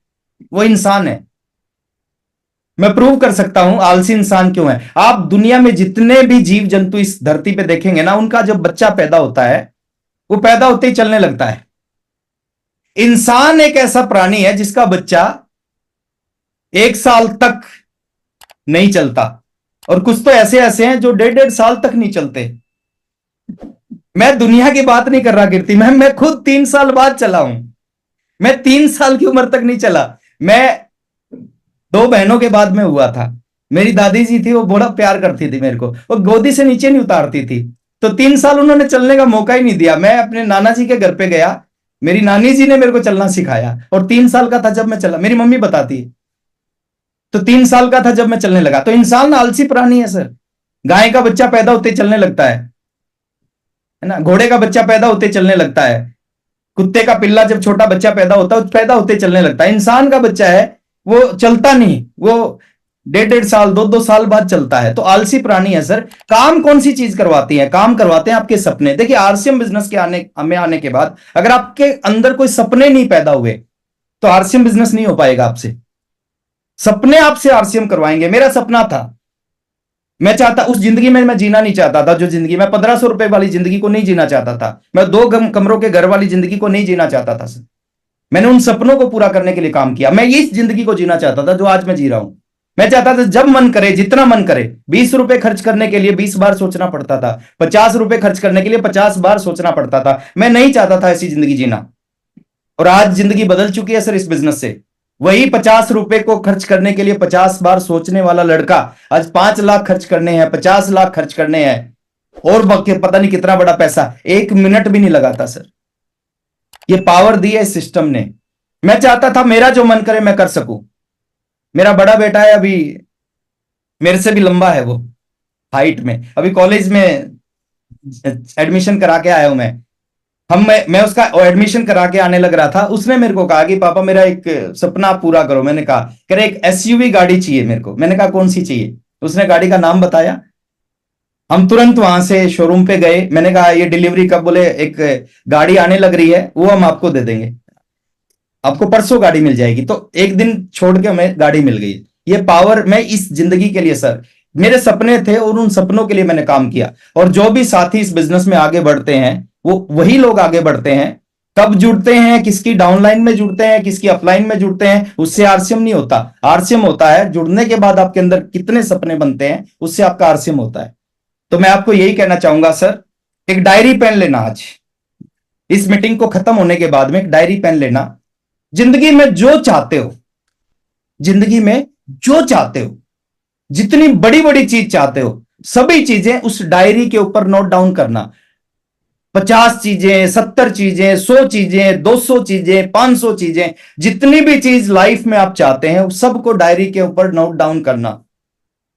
वो इंसान है। मैं प्रूव कर सकता हूं आलसी इंसान क्यों है। आप दुनिया में जितने भी जीव जंतु इस धरती पे देखेंगे ना, उनका जब बच्चा पैदा होता है वो पैदा होते ही चलने लगता है। इंसान एक ऐसा प्राणी है जिसका बच्चा 1 साल तक नहीं चलता, और कुछ तो ऐसे ऐसे हैं जो 1.5 साल तक नहीं चलते। मैं दुनिया की बात नहीं कर रहा कीर्ति, मैं खुद 3 साल बाद चला हूं। मैं 3 साल की उम्र तक नहीं चला। मैं 2 बहनों के बाद में हुआ था। मेरी दादी जी थी, वो बड़ा प्यार करती थी मेरे को, वो गोदी से नीचे नहीं उतारती थी। तो 3 साल उन्होंने चलने का मौका ही नहीं दिया। मैं अपने नाना जी के घर पे गया, मेरी नानी जी ने मेरे को चलना सिखाया, और 3 साल का था जब मैं चला। मेरी मम्मी बताती है, तो 3 साल का था जब मैं चलने लगा। तो इंसान आलसी प्राणी है सर। गाय का बच्चा पैदा होते चलने लगता है ना, घोड़े का बच्चा पैदा होते चलने लगता है, कुत्ते का पिल्ला जब छोटा बच्चा पैदा होता है पैदा होते चलने लगता है। इंसान का बच्चा है वो चलता नहीं, वो 1.5 साल 2-2 साल बाद चलता है। तो आलसी प्राणी है सर। काम कौन सी चीज करवाती है? काम करवाते हैं आपके सपने। देखिए, आरसीएम बिजनेस के आने के बाद अगर आपके अंदर कोई सपने नहीं पैदा हुए तो आरसीएम बिजनेस नहीं हो पाएगा आपसे। सपने आपसे आरसीएम करवाएंगे। मेरा सपना था, मैं चाहता, उस जिंदगी में मैं जीना नहीं चाहता था जो जिंदगी, मैं 1500 रुपए वाली जिंदगी को नहीं जीना चाहता था। मैं 2 कमरों के घर वाली जिंदगी को नहीं जीना चाहता था सर। मैंने उन सपनों को पूरा करने के लिए काम किया। मैं इस जिंदगी को जीना चाहता था जो आज मैं जी रहा हूं। मैं चाहता था जब मन करे, जितना मन करे, 20 रुपए खर्च करने के लिए 20 बार सोचना पड़ता था, 50 रुपए खर्च करने के लिए 50 बार सोचना पड़ता था। मैं नहीं चाहता था ऐसी जिंदगी जीना। और आज जिंदगी बदल चुकी है सर इस बिजनेस से। वही 50 रुपए को खर्च करने के लिए 50 बार सोचने वाला लड़का आज 5 लाख खर्च करने हैं, 50 लाख खर्च करने हैं, और पता नहीं कितना बड़ा पैसा, 1 मिनट भी नहीं लगाता सर। ये पावर दी है इस सिस्टम ने। मैं चाहता था मेरा जो मन करे मैं कर सकूं। मेरा बड़ा बेटा है, अभी मेरे से भी लंबा है वो हाइट में, अभी कॉलेज में एडमिशन करा के आया हूं मैं। मैं उसका एडमिशन करा के आने लग रहा था, उसने मेरे को कहा कि पापा मेरा एक सपना पूरा करो। मैंने कहा, कह रहे एक एसयूवी गाड़ी चाहिए मेरे को। मैंने कहा कौन सी चाहिए? उसने गाड़ी का नाम बताया। हम तुरंत वहां से शोरूम पे गए। मैंने कहा ये डिलीवरी कब? बोले एक गाड़ी आने लग रही है, वो हम आपको दे देंगे, आपको परसों गाड़ी मिल जाएगी। तो एक दिन छोड़ के हमें गाड़ी मिल गई। ये पावर मैं इस जिंदगी के लिए सर, मेरे सपने थे और उन सपनों के लिए मैंने काम किया। और जो भी साथी इस बिजनेस में आगे बढ़ते हैं वो वही लोग आगे बढ़ते हैं। कब जुड़ते हैं, किसकी डाउनलाइन में जुड़ते हैं, किसकी अपलाइन में जुड़ते हैं, उससे आरसीएम नहीं होता। आरसीएम होता है जुड़ने के बाद आपके अंदर कितने सपने बनते हैं, उससे आपका आरसीएम होता है। तो मैं आपको यही कहना चाहूंगा सर, एक डायरी पेन लेना। आज इस मीटिंग को खत्म होने के बाद में एक डायरी पेन लेना। जिंदगी में जो चाहते हो, जिंदगी में जो चाहते हो, जितनी बड़ी बड़ी चीज चाहते हो, सभी चीजें उस डायरी के ऊपर नोट डाउन करना। 50 चीजें, 70 चीजें, 100 चीजें, 200 चीजें, 500 चीजें, जितनी भी चीज लाइफ में आप चाहते हैं सबको डायरी के ऊपर नोट डाउन करना।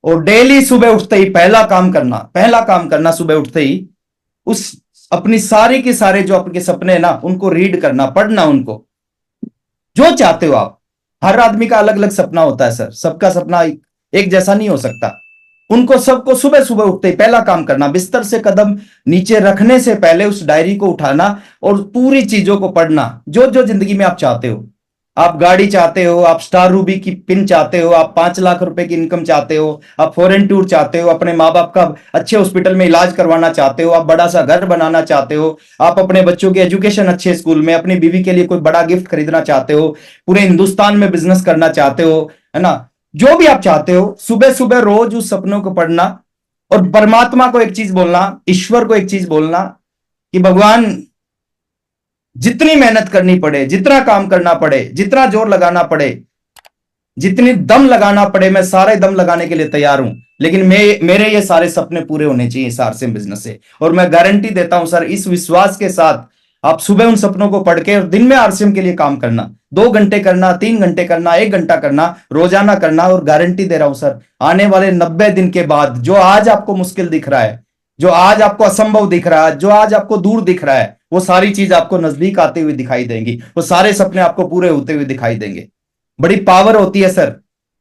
और डेली सुबह उठते ही पहला काम करना सुबह उठते ही उस अपनी सारी के सारे जो आपके सपने हैं ना, उनको रीड करना, पढ़ना उनको। जो चाहते हो आप। हर आदमी का अलग अलग सपना होता है सर, सबका सपना एक जैसा नहीं हो सकता। उनको सबको सुबह सुबह उठते ही पहला काम करना, बिस्तर से कदम नीचे रखने से पहले उस डायरी को उठाना और पूरी चीजों को पढ़ना, जो जो जिंदगी में आप चाहते हो। आप गाड़ी चाहते हो, आप स्टार रूबी की पिन चाहते हो, आप 5 लाख रुपए की इनकम चाहते हो, आप फॉरेन टूर चाहते हो, अपने माँ बाप का अच्छे हॉस्पिटल में इलाज करवाना चाहते हो, आप बड़ा सा घर बनाना चाहते हो, आप अपने बच्चों की एजुकेशन अच्छे स्कूल में, अपनी बीवी के लिए कोई बड़ा गिफ्ट खरीदना चाहते हो, पूरे हिंदुस्तान में बिजनेस करना चाहते हो, है ना, जो भी आप चाहते हो, सुबह सुबह रोज उस सपनों को पढ़ना और परमात्मा को एक चीज बोलना, ईश्वर को एक चीज बोलना कि भगवान, जितनी मेहनत करनी पड़े, जितना काम करना पड़े, जितना जोर लगाना पड़े, जितनी दम लगाना पड़े, मैं सारे दम लगाने के लिए तैयार हूं, लेकिन मेरे ये सारे सपने पूरे होने चाहिए इस आरसीएम बिजनेस से। और मैं गारंटी देता हूं सर, इस विश्वास के साथ आप सुबह उन सपनों को पढ़ के और दिन में आरसीएम के लिए काम करना, 2 घंटे करना, 3 घंटे करना, 1 घंटा करना, रोजाना करना, और गारंटी दे रहा हूं सर, आने वाले 90 दिन के बाद जो आज आपको मुश्किल दिख रहा है, जो आज आपको असंभव दिख रहा है, जो आज आपको दूर दिख रहा है, वो सारी चीज आपको नजदीक आते हुए दिखाई देंगी, वो सारे सपने आपको पूरे होते हुए दिखाई देंगे। बड़ी पावर होती है सर।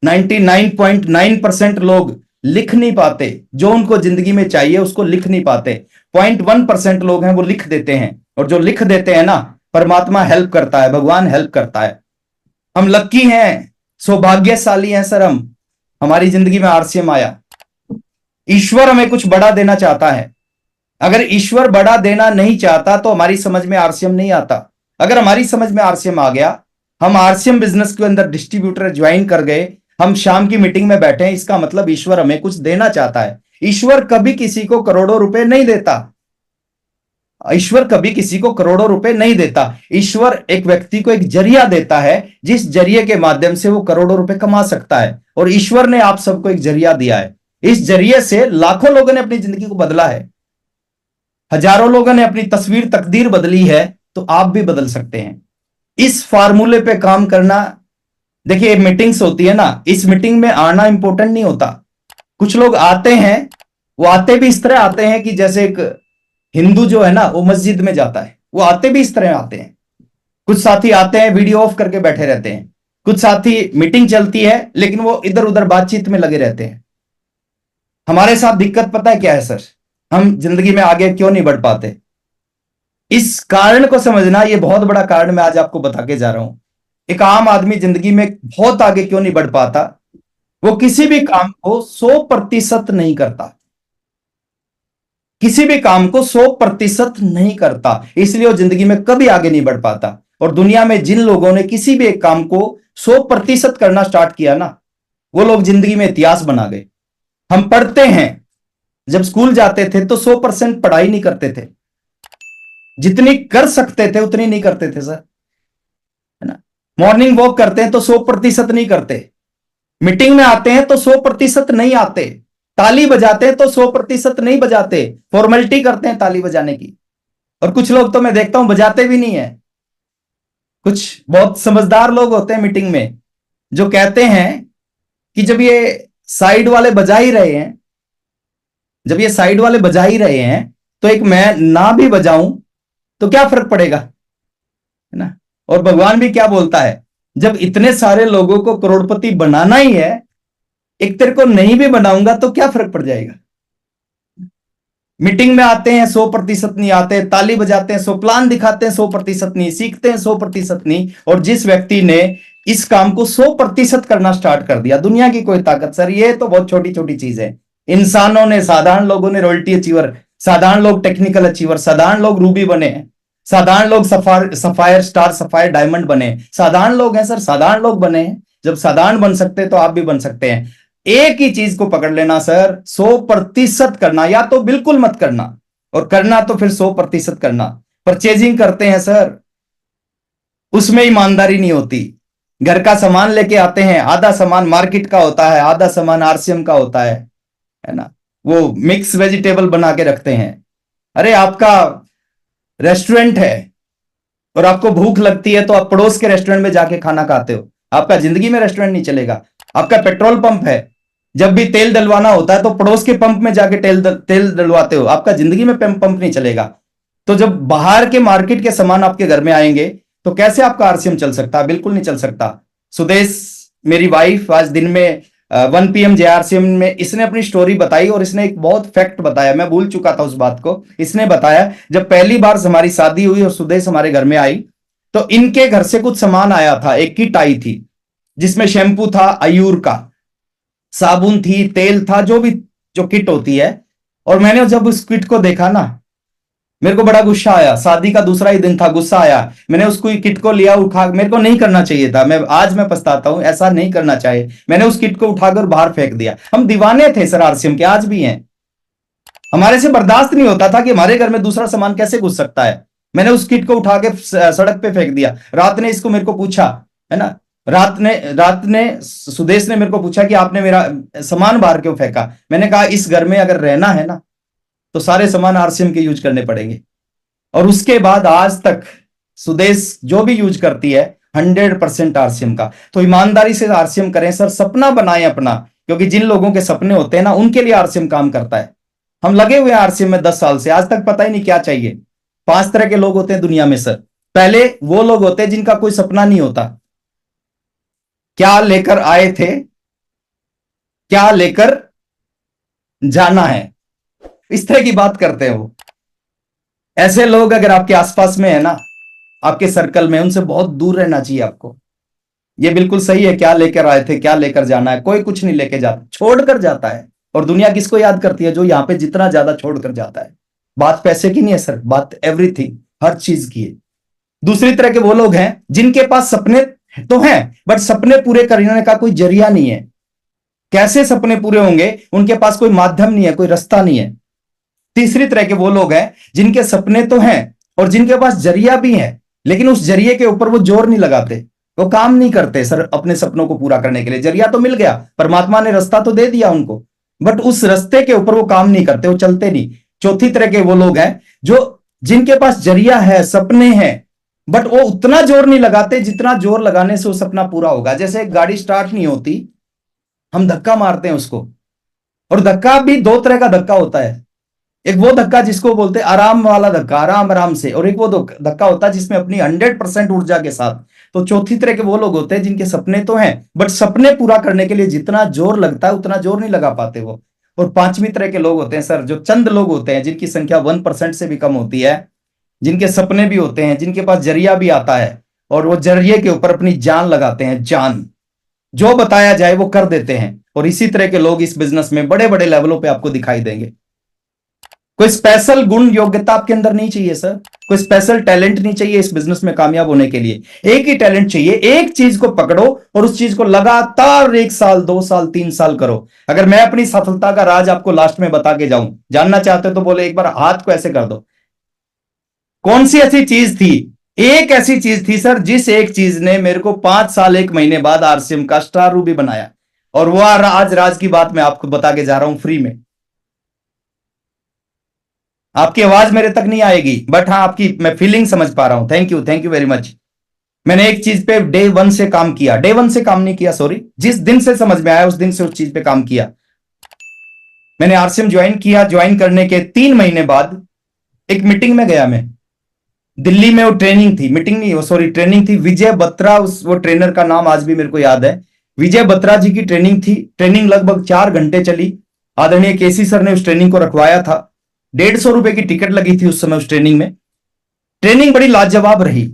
99.9% लोग लिख नहीं पाते, जो उनको जिंदगी में चाहिए उसको लिख नहीं पाते। 0.1% लोग हैं वो लिख देते हैं, और जो लिख देते हैं ना, परमात्मा हेल्प करता है, भगवान हेल्प करता है। हम लक्की हैं, सौभाग्यशाली हैं सर, हम, हमारी जिंदगी में आरसीएम आया। ईश्वर हमें कुछ बड़ा देना चाहता है। अगर ईश्वर बड़ा देना नहीं चाहता तो हमारी समझ में आरसीएम नहीं आता। अगर हमारी समझ में आरसीएम आ गया, हम आरसीएम बिजनेस के अंदर डिस्ट्रीब्यूटर ज्वाइन कर गए, हम शाम की मीटिंग में बैठे हैं, इसका मतलब ईश्वर हमें कुछ देना चाहता है। ईश्वर कभी किसी को करोड़ों रुपए नहीं देता। ईश्वर कभी किसी को करोड़ों रुपए नहीं देता। ईश्वर एक व्यक्ति को एक जरिया देता है, जिस जरिए के माध्यम से वो करोड़ों रुपए कमा सकता है। और ईश्वर ने आप सबको एक जरिया दिया है। इस जरिए से लाखों लोगों ने अपनी जिंदगी को बदला है, हजारों लोगों ने अपनी तस्वीर तकदीर बदली है, तो आप भी बदल सकते हैं। इस फार्मूले पे काम करना। देखिए मीटिंग्स होती है ना, इस मीटिंग में आना इंपॉर्टेंट नहीं होता। कुछ लोग आते हैं, वो आते भी इस तरह आते हैं कि जैसे एक हिंदू जो है ना वो मस्जिद में जाता है, वो आते भी इस तरह आते हैं। कुछ साथी आते हैं वीडियो ऑफ करके बैठे रहते हैं, कुछ साथी मीटिंग चलती है लेकिन वो इधर उधर बातचीत में लगे रहते हैं। हमारे साथ दिक्कत पता है क्या है सर? हम जिंदगी में आगे क्यों नहीं बढ़ पाते? इस कारण को समझना, ये बहुत बड़ा कारण मैं आज आपको बता के जा रहा हूं। एक आम आदमी जिंदगी में बहुत आगे क्यों नहीं बढ़ पाता? वो किसी भी काम को 100% नहीं करता, किसी भी काम को 100% नहीं करता, इसलिए वो जिंदगी में कभी आगे नहीं बढ़ पाता। और दुनिया में जिन लोगों ने किसी भी एक काम को 100% करना स्टार्ट किया ना, वो लोग जिंदगी में इतिहास बना गए। हम पढ़ते हैं, जब स्कूल जाते थे तो 100% पढ़ाई नहीं करते थे, जितनी कर सकते थे उतनी नहीं करते थे सर, है ना। मॉर्निंग वॉक करते हैं तो 100% नहीं करते, मीटिंग में आते हैं तो 100% नहीं आते, ताली बजाते हैं तो 100% नहीं बजाते, फॉर्मेलिटी करते हैं ताली बजाने की। और कुछ लोग तो मैं देखता हूं बजाते भी नहीं है। कुछ बहुत समझदार लोग होते हैं मीटिंग में, जो कहते हैं कि जब ये साइड वाले बजा ही रहे हैं, जब ये साइड वाले बजा ही रहे हैं, तो एक मैं ना भी बजाऊं तो क्या फर्क पड़ेगा, है ना। और भगवान भी क्या बोलता है, जब इतने सारे लोगों को करोड़पति बनाना ही है, एक तेरे को नहीं भी बनाऊंगा तो क्या फर्क पड़ जाएगा। मीटिंग में आते हैं 100% नहीं आते, ताली बजाते हैं, 100 प्लान दिखाते हैं 100% नहीं, सीखते हैं 100% नहीं। और जिस व्यक्ति ने इस काम को 100% करना स्टार्ट कर दिया, दुनिया की कोई ताकत सर, ये तो बहुत छोटी छोटी चीज है। इंसानों ने, साधारण लोगों ने रॉयल्टी अचीवर, साधारण लोग टेक्निकल अचीवर, साधारण लोग रूबी बने, साधारण लोग सफायर स्टार, सफायर डायमंड बने, साधारण लोग हैं सर, साधारण लोग बने। जब साधारण बन सकते हैं तो आप भी बन सकते हैं। एक ही चीज को पकड़ लेना सर, 100% करना, या तो बिल्कुल मत करना, और करना तो फिर 100% करना। परचेजिंग करते हैं सर, उसमें ईमानदारी नहीं होती। घर का सामान लेके आते हैं, आधा सामान मार्केट का होता है, आधा सामान आरसीएम का होता है ना। वो मिक्स वेजिटेबल बना के रखते हैं। अरे आपका रेस्टोरेंट है और आपको भूख लगती है तो आप पड़ोस के रेस्टोरेंट में जाके खाना खाते हो, आपका जिंदगी में रेस्टोरेंट नहीं चलेगा। आपका पेट्रोल पंप है, जब भी तेल डलवाना होता है तो पड़ोस के पंप में जाके तेल डलवाते हो, आपका जिंदगी में पंप नहीं चलेगा। तो जब बाहर के मार्केट के सामान आपके घर में आएंगे तो कैसे आपका आरसीएम चल सकता है? बिल्कुल नहीं चल सकता। सुदेश मेरी वाइफ आज दिन में 1 PM जेआरसीएम में इसने अपनी स्टोरी बताई, और इसने एक बहुत फैक्ट बताया, मैं भूल चुका था उस बात को। इसने बताया जब पहली बार हमारी शादी हुई और सुदेश हमारे घर में आई, तो इनके घर से कुछ सामान आया था, एक किट आई थी जिसमें शैम्पू था आयूर का, साबुन थी, तेल था, जो भी जो किट होती है। और मैंने जब उस किट को देखा ना, मेरे को बड़ा गुस्सा आया। शादी का दूसरा ही दिन था, गुस्सा आया। मैंने उसको किट को लिया, उठा, मेरे को नहीं करना चाहिए था, मैं पछताता हूं, ऐसा नहीं करना चाहिए। मैंने उस किट को उठाकर बाहर फेंक दिया। हम दीवाने थे सर आरसीएम के, आज भी हैं। हमारे से बर्दाश्त नहीं होता था कि हमारे घर में दूसरा सामान कैसे घुस सकता है। मैंने उस किट को उठा के सड़क पे फेंक दिया। रात ने इसको मेरे को पूछा, है ना, रात ने सुदेश ने मेरे को पूछा कि आपने मेरा सामान बाहर क्यों फेंका। मैंने कहा इस घर में अगर रहना है ना तो सारे सामान आरसीएम के यूज करने पड़ेंगे। और उसके बाद आज तक सुदेश जो भी यूज करती है 100% आरसीएम का। तो ईमानदारी से आरसीएम करें सर, सपना बनाएं अपना, क्योंकि जिन लोगों के सपने होते हैं ना उनके लिए आरसीएम काम करता है। हम लगे हुए हैं आरसीएम में 10 साल से, आज तक पता ही नहीं क्या चाहिए। 5 तरह के लोग होते हैं दुनिया में सर। पहले वो लोग होते हैं जिनका कोई सपना नहीं होता, क्या लेकर आए थे, क्या लेकर जाना है, इस तरह की बात करते हैं वो। ऐसे लोग अगर आपके आसपास में है ना, आपके सर्कल में, उनसे बहुत दूर रहना चाहिए आपको। ये बिल्कुल सही है, क्या लेकर आए थे, क्या लेकर जाना है। कोई कुछ नहीं लेके जाता, छोड़कर जाता है। और दुनिया किसको याद करती है? जो यहां पे जितना ज्यादा छोड़कर जाता है। बात पैसे की नहीं है सर, बात एवरीथिंग, हर चीज की है। दूसरी तरह के वो लोग हैं जिनके पास सपने तो हैं, बट सपने पूरे करने का कोई जरिया नहीं है। कैसे सपने पूरे होंगे, उनके पास कोई माध्यम नहीं है, कोई रास्ता नहीं है। तीसरी तरह के वो लोग हैं जिनके सपने तो हैं और जिनके पास जरिया भी है, लेकिन उस जरिए के ऊपर वो जोर नहीं लगाते, वो काम नहीं करते सर अपने सपनों को पूरा करने के लिए। जरिया तो मिल गया, परमात्मा ने रास्ता तो दे दिया उनको, बट उस रास्ते के ऊपर वो काम नहीं करते, वो चलते नहीं। चौथी तरह के वो लोग हैं जो जिनके पास जरिया है, सपने हैं, बट वो उतना जोर नहीं लगाते जितना जोर लगाने से वो सपना पूरा होगा। जैसे एक गाड़ी स्टार्ट नहीं होती, हम धक्का मारते हैं उसको, और धक्का भी 2 तरह का धक्का होता है। एक वो धक्का जिसको बोलते हैं आराम वाला धक्का, आराम आराम से, और एक वो धक्का होता है जिसमें अपनी 100% ऊर्जा के साथ। तो चौथी तरह के वो लोग होते हैं जिनके सपने तो हैं, बट सपने पूरा करने के लिए जितना जोर लगता है उतना जोर नहीं लगा पाते वो। और पांचवी तरह के लोग होते हैं सर, जो चंद लोग होते हैं जिनकी संख्या 1% से भी कम होती है, जिनके सपने भी होते हैं, जिनके पास जरिया भी आता है, और वो जरिए के ऊपर अपनी जान लगाते हैं। जान, जो बताया जाए वो कर देते हैं। और इसी तरह के लोग इस बिजनेस में बड़े बड़े लेवलों पे आपको दिखाई देंगे। कोई स्पेशल गुण योग्यता आपके अंदर नहीं चाहिए सर, कोई स्पेशल टैलेंट नहीं चाहिए इस बिजनेस में कामयाब होने के लिए। एक ही टैलेंट चाहिए, एक चीज को पकड़ो और उस चीज को लगातार 1 साल 2 साल 3 साल करो। अगर मैं अपनी सफलता का राज आपको लास्ट में बता के जाऊं, जानना चाहते हो तो बोले एक बार हाथ को ऐसे कर दो। कौन सी ऐसी चीज थी? एक ऐसी चीज थी सर, जिस एक चीज ने मेरे को 5 साल 1 महीने बाद आरसीएम का स्टार रूबी बनाया। और वो आज राज की बात मैं आपको बता के जा रहा हूं फ्री में। आपकी आवाज मेरे तक नहीं आएगी, बट हाँ आपकी मैं फीलिंग समझ पा रहा हूं। Thank you very much. मैंने एक चीज पे डे 1 से काम किया, डे 1 से काम नहीं किया, सॉरी, जिस दिन से समझ में आया उस दिन से उस चीज पे काम किया। मैंने आरसीएम ज्वाइन किया, ज्वाइन करने के 3 महीने बाद एक मीटिंग में गया मैं, दिल्ली में। वो ट्रेनिंग थी, मीटिंग नहीं, वो सॉरी ट्रेनिंग थी। विजय बत्रा, उस वो ट्रेनर का नाम आज भी मेरे को याद है, विजय बत्रा जी की ट्रेनिंग थी। ट्रेनिंग लगभग 4 घंटे चली। आदरणीय केसी सर ने उस ट्रेनिंग को रखवाया था। 150 रुपए की टिकट लगी थी उस समय उस ट्रेनिंग में। ट्रेनिंग बड़ी लाजवाब रही।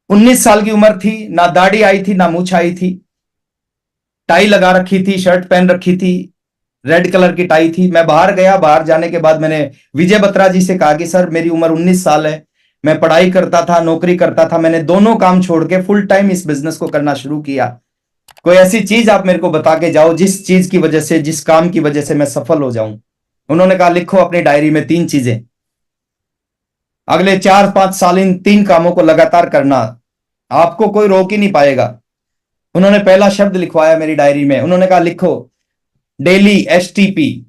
19 साल की उम्र थी, ना दाढ़ी आई थी ना मूछ आई थी, टाई लगा रखी थी, शर्ट पहन रखी थी, रेड कलर की टाई थी। मैं बाहर गया, बाहर जाने के बाद मैंने विजय बत्रा जी से कहा कि सर मेरी उम्र 19 साल है, मैं पढ़ाई करता था, नौकरी करता था, मैंने दोनों काम छोड़ के फुल टाइम इस बिजनेस को करना शुरू किया। कोई ऐसी चीज आप मेरे को बता के जाओ जिस चीज की वजह से, जिस काम की वजह से मैं सफल हो जाऊं। उन्होंने कहा लिखो अपनी डायरी में 3 चीजें, अगले 4-5 साल इन 3 कामों को लगातार करना, आपको कोई रोक ही नहीं पाएगा। उन्होंने पहला शब्द लिखवाया मेरी डायरी में, उन्होंने कहा लिखो डेली एसटीपी,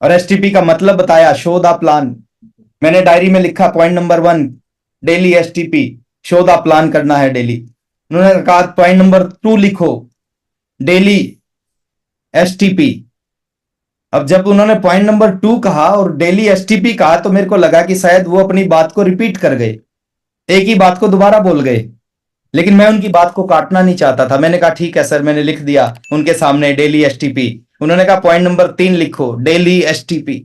और एसटीपी का मतलब बताया, शो द प्लान। मैंने डायरी में लिखा point number 1 daily STP, show the plan करना है डेली। उन्होंने कहा पॉइंट नंबर 2 लिखो डेली एसटीपी। अब जब उन्होंने पॉइंट नंबर 2 कहा और डेली एसटीपी कहा तो मेरे को लगा कि शायद वो अपनी बात को रिपीट कर गए, एक ही बात को दोबारा बोल गए। लेकिन मैं उनकी बात को काटना नहीं चाहता था। मैंने कहा ठीक है सर, मैंने लिख दिया उनके सामने डेली एसटीपी। उन्होंने कहा पॉइंट नंबर 3 लिखो डेली एसटीपी।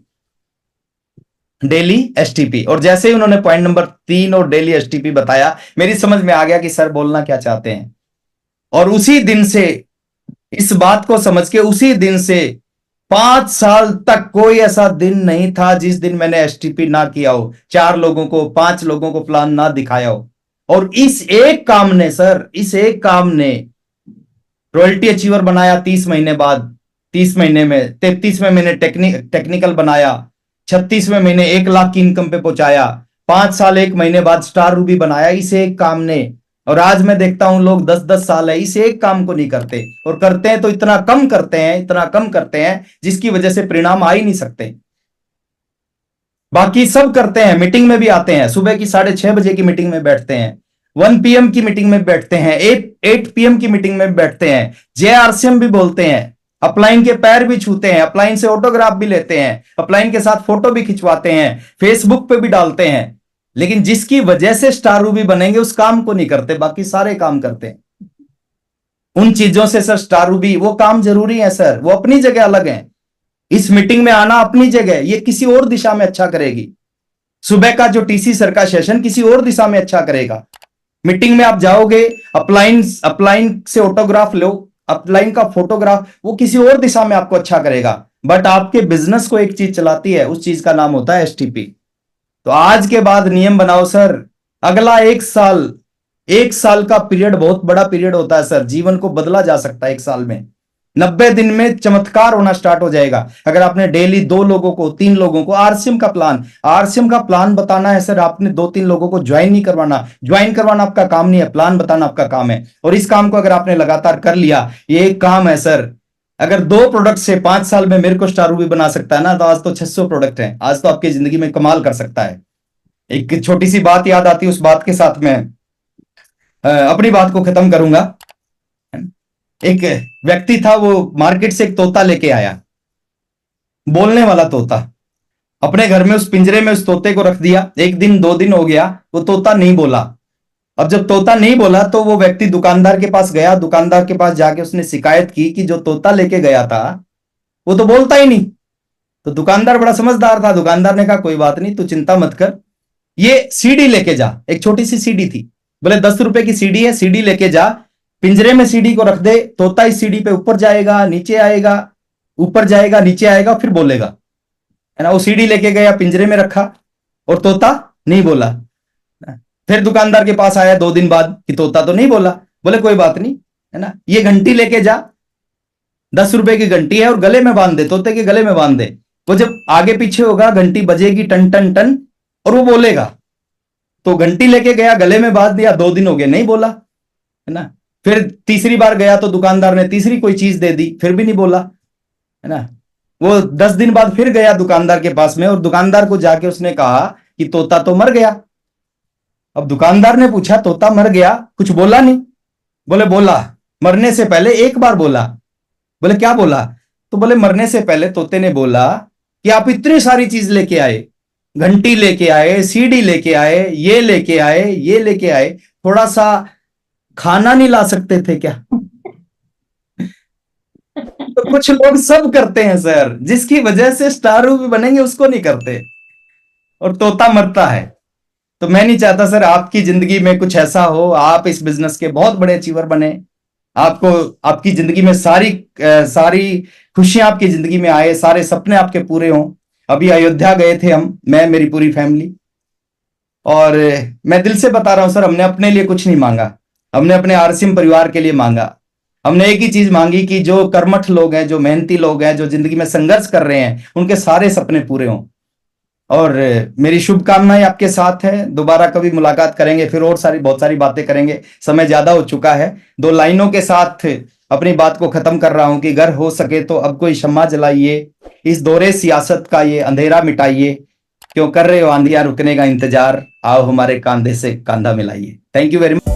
Daily STP. और जैसे ही उन्होंने पॉइंट नंबर 3 और डेली एसटीपी बताया, मेरी समझ में आ गया कि सर बोलना क्या चाहते हैं। और उसी दिन से, इस बात को समझ के उसी दिन से 5 साल तक कोई ऐसा दिन नहीं था जिस दिन मैंने एसटीपी ना किया हो, 4 लोगों को 5 लोगों को प्लान ना दिखाया हो। और इस एक काम ने सर, इस एक काम ने रॉयल्टी अचीवर बनाया 30 महीने बाद, 30 महीने में, 33वें महीने टेक्निकल बनाया, 36वें महीने 1 लाख की इनकम पे पहुंचाया, 5 साल 1 महीने बाद स्टार रूबी बनाया इस एक काम ने। और आज मैं देखता हूं लोग 10-10 साल है इस एक काम को नहीं करते, और करते हैं तो इतना कम करते हैं, इतना कम करते हैं जिसकी वजह से परिणाम आ ही नहीं सकते। बाकी सब करते हैं, मीटिंग में भी आते हैं, सुबह की 6:30 बजे की मीटिंग में बैठते हैं, 1 PM की मीटिंग में बैठते हैं, 8 PM की मीटिंग में बैठते हैं, JRCM भी बोलते हैं, अपलाइन के पैर भी छूते हैं, अपलाइन से ऑटोग्राफ भी लेते हैं, अपलाइन के साथ फोटो भी खिंचवाते हैं, फेसबुक पे भी डालते हैं। लेकिन जिसकी वजह से स्टार रूबी बनेंगे उस काम को नहीं करते, बाकी सारे काम करते हैं। उन चीजों से सर स्टार रूबी, वो काम जरूरी है सर, वो अपनी जगह अलग है। इस मीटिंग में आना अपनी जगह, ये किसी और दिशा में अच्छा करेगी। सुबह का जो TC सर का सेशन किसी और दिशा में अच्छा करेगा। मीटिंग में आप जाओगे, अपलाइन से ऑटोग्राफ लो, अपलाइन का फोटोग्राफ, वो किसी और दिशा में आपको अच्छा करेगा। बट आपके बिजनेस को एक चीज चलाती है, उस चीज का नाम होता है STP। तो आज के बाद नियम बनाओ सर, अगला 1 साल का पीरियड बहुत बड़ा पीरियड होता है सर, जीवन को बदला जा सकता है 1 साल में। 90 दिन में चमत्कार होना स्टार्ट हो जाएगा। अगर आपने डेली 2 लोगों को, 3 लोगों को आरसीएम का प्लान बताना है सर, आपने 2-3 लोगों को ज्वाइन नहीं करवाना। ज्वाइन करवाना आपका काम नहीं है, प्लान बताना आपका काम है। और इस काम को अगर आपने लगातार कर लिया, ये एक काम है सर। अगर 2 प्रोडक्ट से 5 साल में मेरे को स्टार रूबी बना सकता है ना, तो आज तो 600 प्रोडक्ट हैं, आज तो आपकी जिंदगी में कमाल कर सकता है। एक छोटी सी बात याद आती है, उस बात के साथ मैं अपनी बात को खत्म करूंगा। एक व्यक्ति था, वो मार्केट से एक तोता लेके आया, बोलने वाला तोता। अपने घर में उस पिंजरे में उस तोते को रख दिया। 1 दिन 2 दिन हो गया, वो तोता नहीं बोला। अब जब तोता नहीं बोला तो वो व्यक्ति दुकानदार के पास गया। दुकानदार के पास जाके उसने शिकायत की कि जो तोता लेके गया था वो तो बोलता ही नहीं। तो दुकानदार बड़ा समझदार था, दुकानदार ने कहा कोई बात नहीं, तू चिंता मत कर, ये सीडी लेके जा। एक छोटी सी सीडी थी, बोले 10 रुपए की सीडी है, सीडी लेके जा, पिंजरे में सीडी को रख दे, तोता इस सीडी पे ऊपर जाएगा, नीचे आएगा, ऊपर जाएगा, नीचे आएगा, फिर बोलेगा, है ना। वो सीडी लेके गया, पिंजरे में रखा, और तोता नहीं बोला। फिर दुकानदार के पास आया 2 दिन बाद कि तोता तो नहीं बोला। बोले कोई बात नहीं, है ना, ये घंटी लेके जा, 10 रुपए की घंटी है, और गले में बांध दे, तोते के गले में बांध दे। वो जब आगे पीछे होगा, घंटी बजेगी टन टन टन, और वो बोलेगा। तो घंटी लेके गया, गले में बांध दिया, 2 दिन हो गए, नहीं बोला, है ना। फिर तीसरी बार गया तो दुकानदार ने तीसरी कोई चीज दे दी, फिर भी नहीं बोला, है ना। वो 10 दिन बाद फिर गया दुकानदार के पास में, और दुकानदार को जाके उसने कहा कि तोता तो मर गया। अब दुकानदार ने पूछा तोता मर गया, कुछ बोला नहीं। बोले बोला, मरने से पहले एक बार बोला। बोले क्या बोला? तो बोले मरने से पहले तोते ने बोला कि आप इतनी सारी चीज लेके आए, घंटी लेके आए, सीडी लेके आए, ये लेके आए, ये लेके आए, थोड़ा सा खाना नहीं ला सकते थे क्या? तो कुछ लोग सब करते हैं सर, जिसकी वजह से स्टार भी बनेंगे उसको नहीं करते, और तोता मरता है। तो मैं नहीं चाहता सर आपकी जिंदगी में कुछ ऐसा हो, आप इस बिजनेस के बहुत बड़े अचीवर बने, आपको आपकी जिंदगी में सारी खुशियां आपकी जिंदगी में आए, सारे सपने आपके पूरे हों। अभी अयोध्या गए थे हम, मैं, मेरी पूरी फैमिली, और मैं दिल से बता रहा हूं सर, हमने अपने लिए कुछ नहीं मांगा, हमने अपने आरसीएम परिवार के लिए मांगा। हमने एक ही चीज मांगी कि जो कर्मठ लोग हैं, जो मेहनती लोग हैं, जो जिंदगी में संघर्ष कर रहे हैं, उनके सारे सपने पूरे हों। और मेरी शुभकामनाएं आपके साथ है। दोबारा कभी मुलाकात करेंगे, फिर और बहुत सारी बातें करेंगे। समय ज्यादा हो चुका है। 2 लाइनों के साथ अपनी बात को खत्म कर रहा हूं कि घर हो सके तो अब कोई शम्मा जलाइए, इस दौरे सियासत का ये अंधेरा मिटाइए, क्यों कर रहे हो आंधियां रुकने का इंतजार, आओ हमारे कांधे से कांधा मिलाइए। Thank you very much.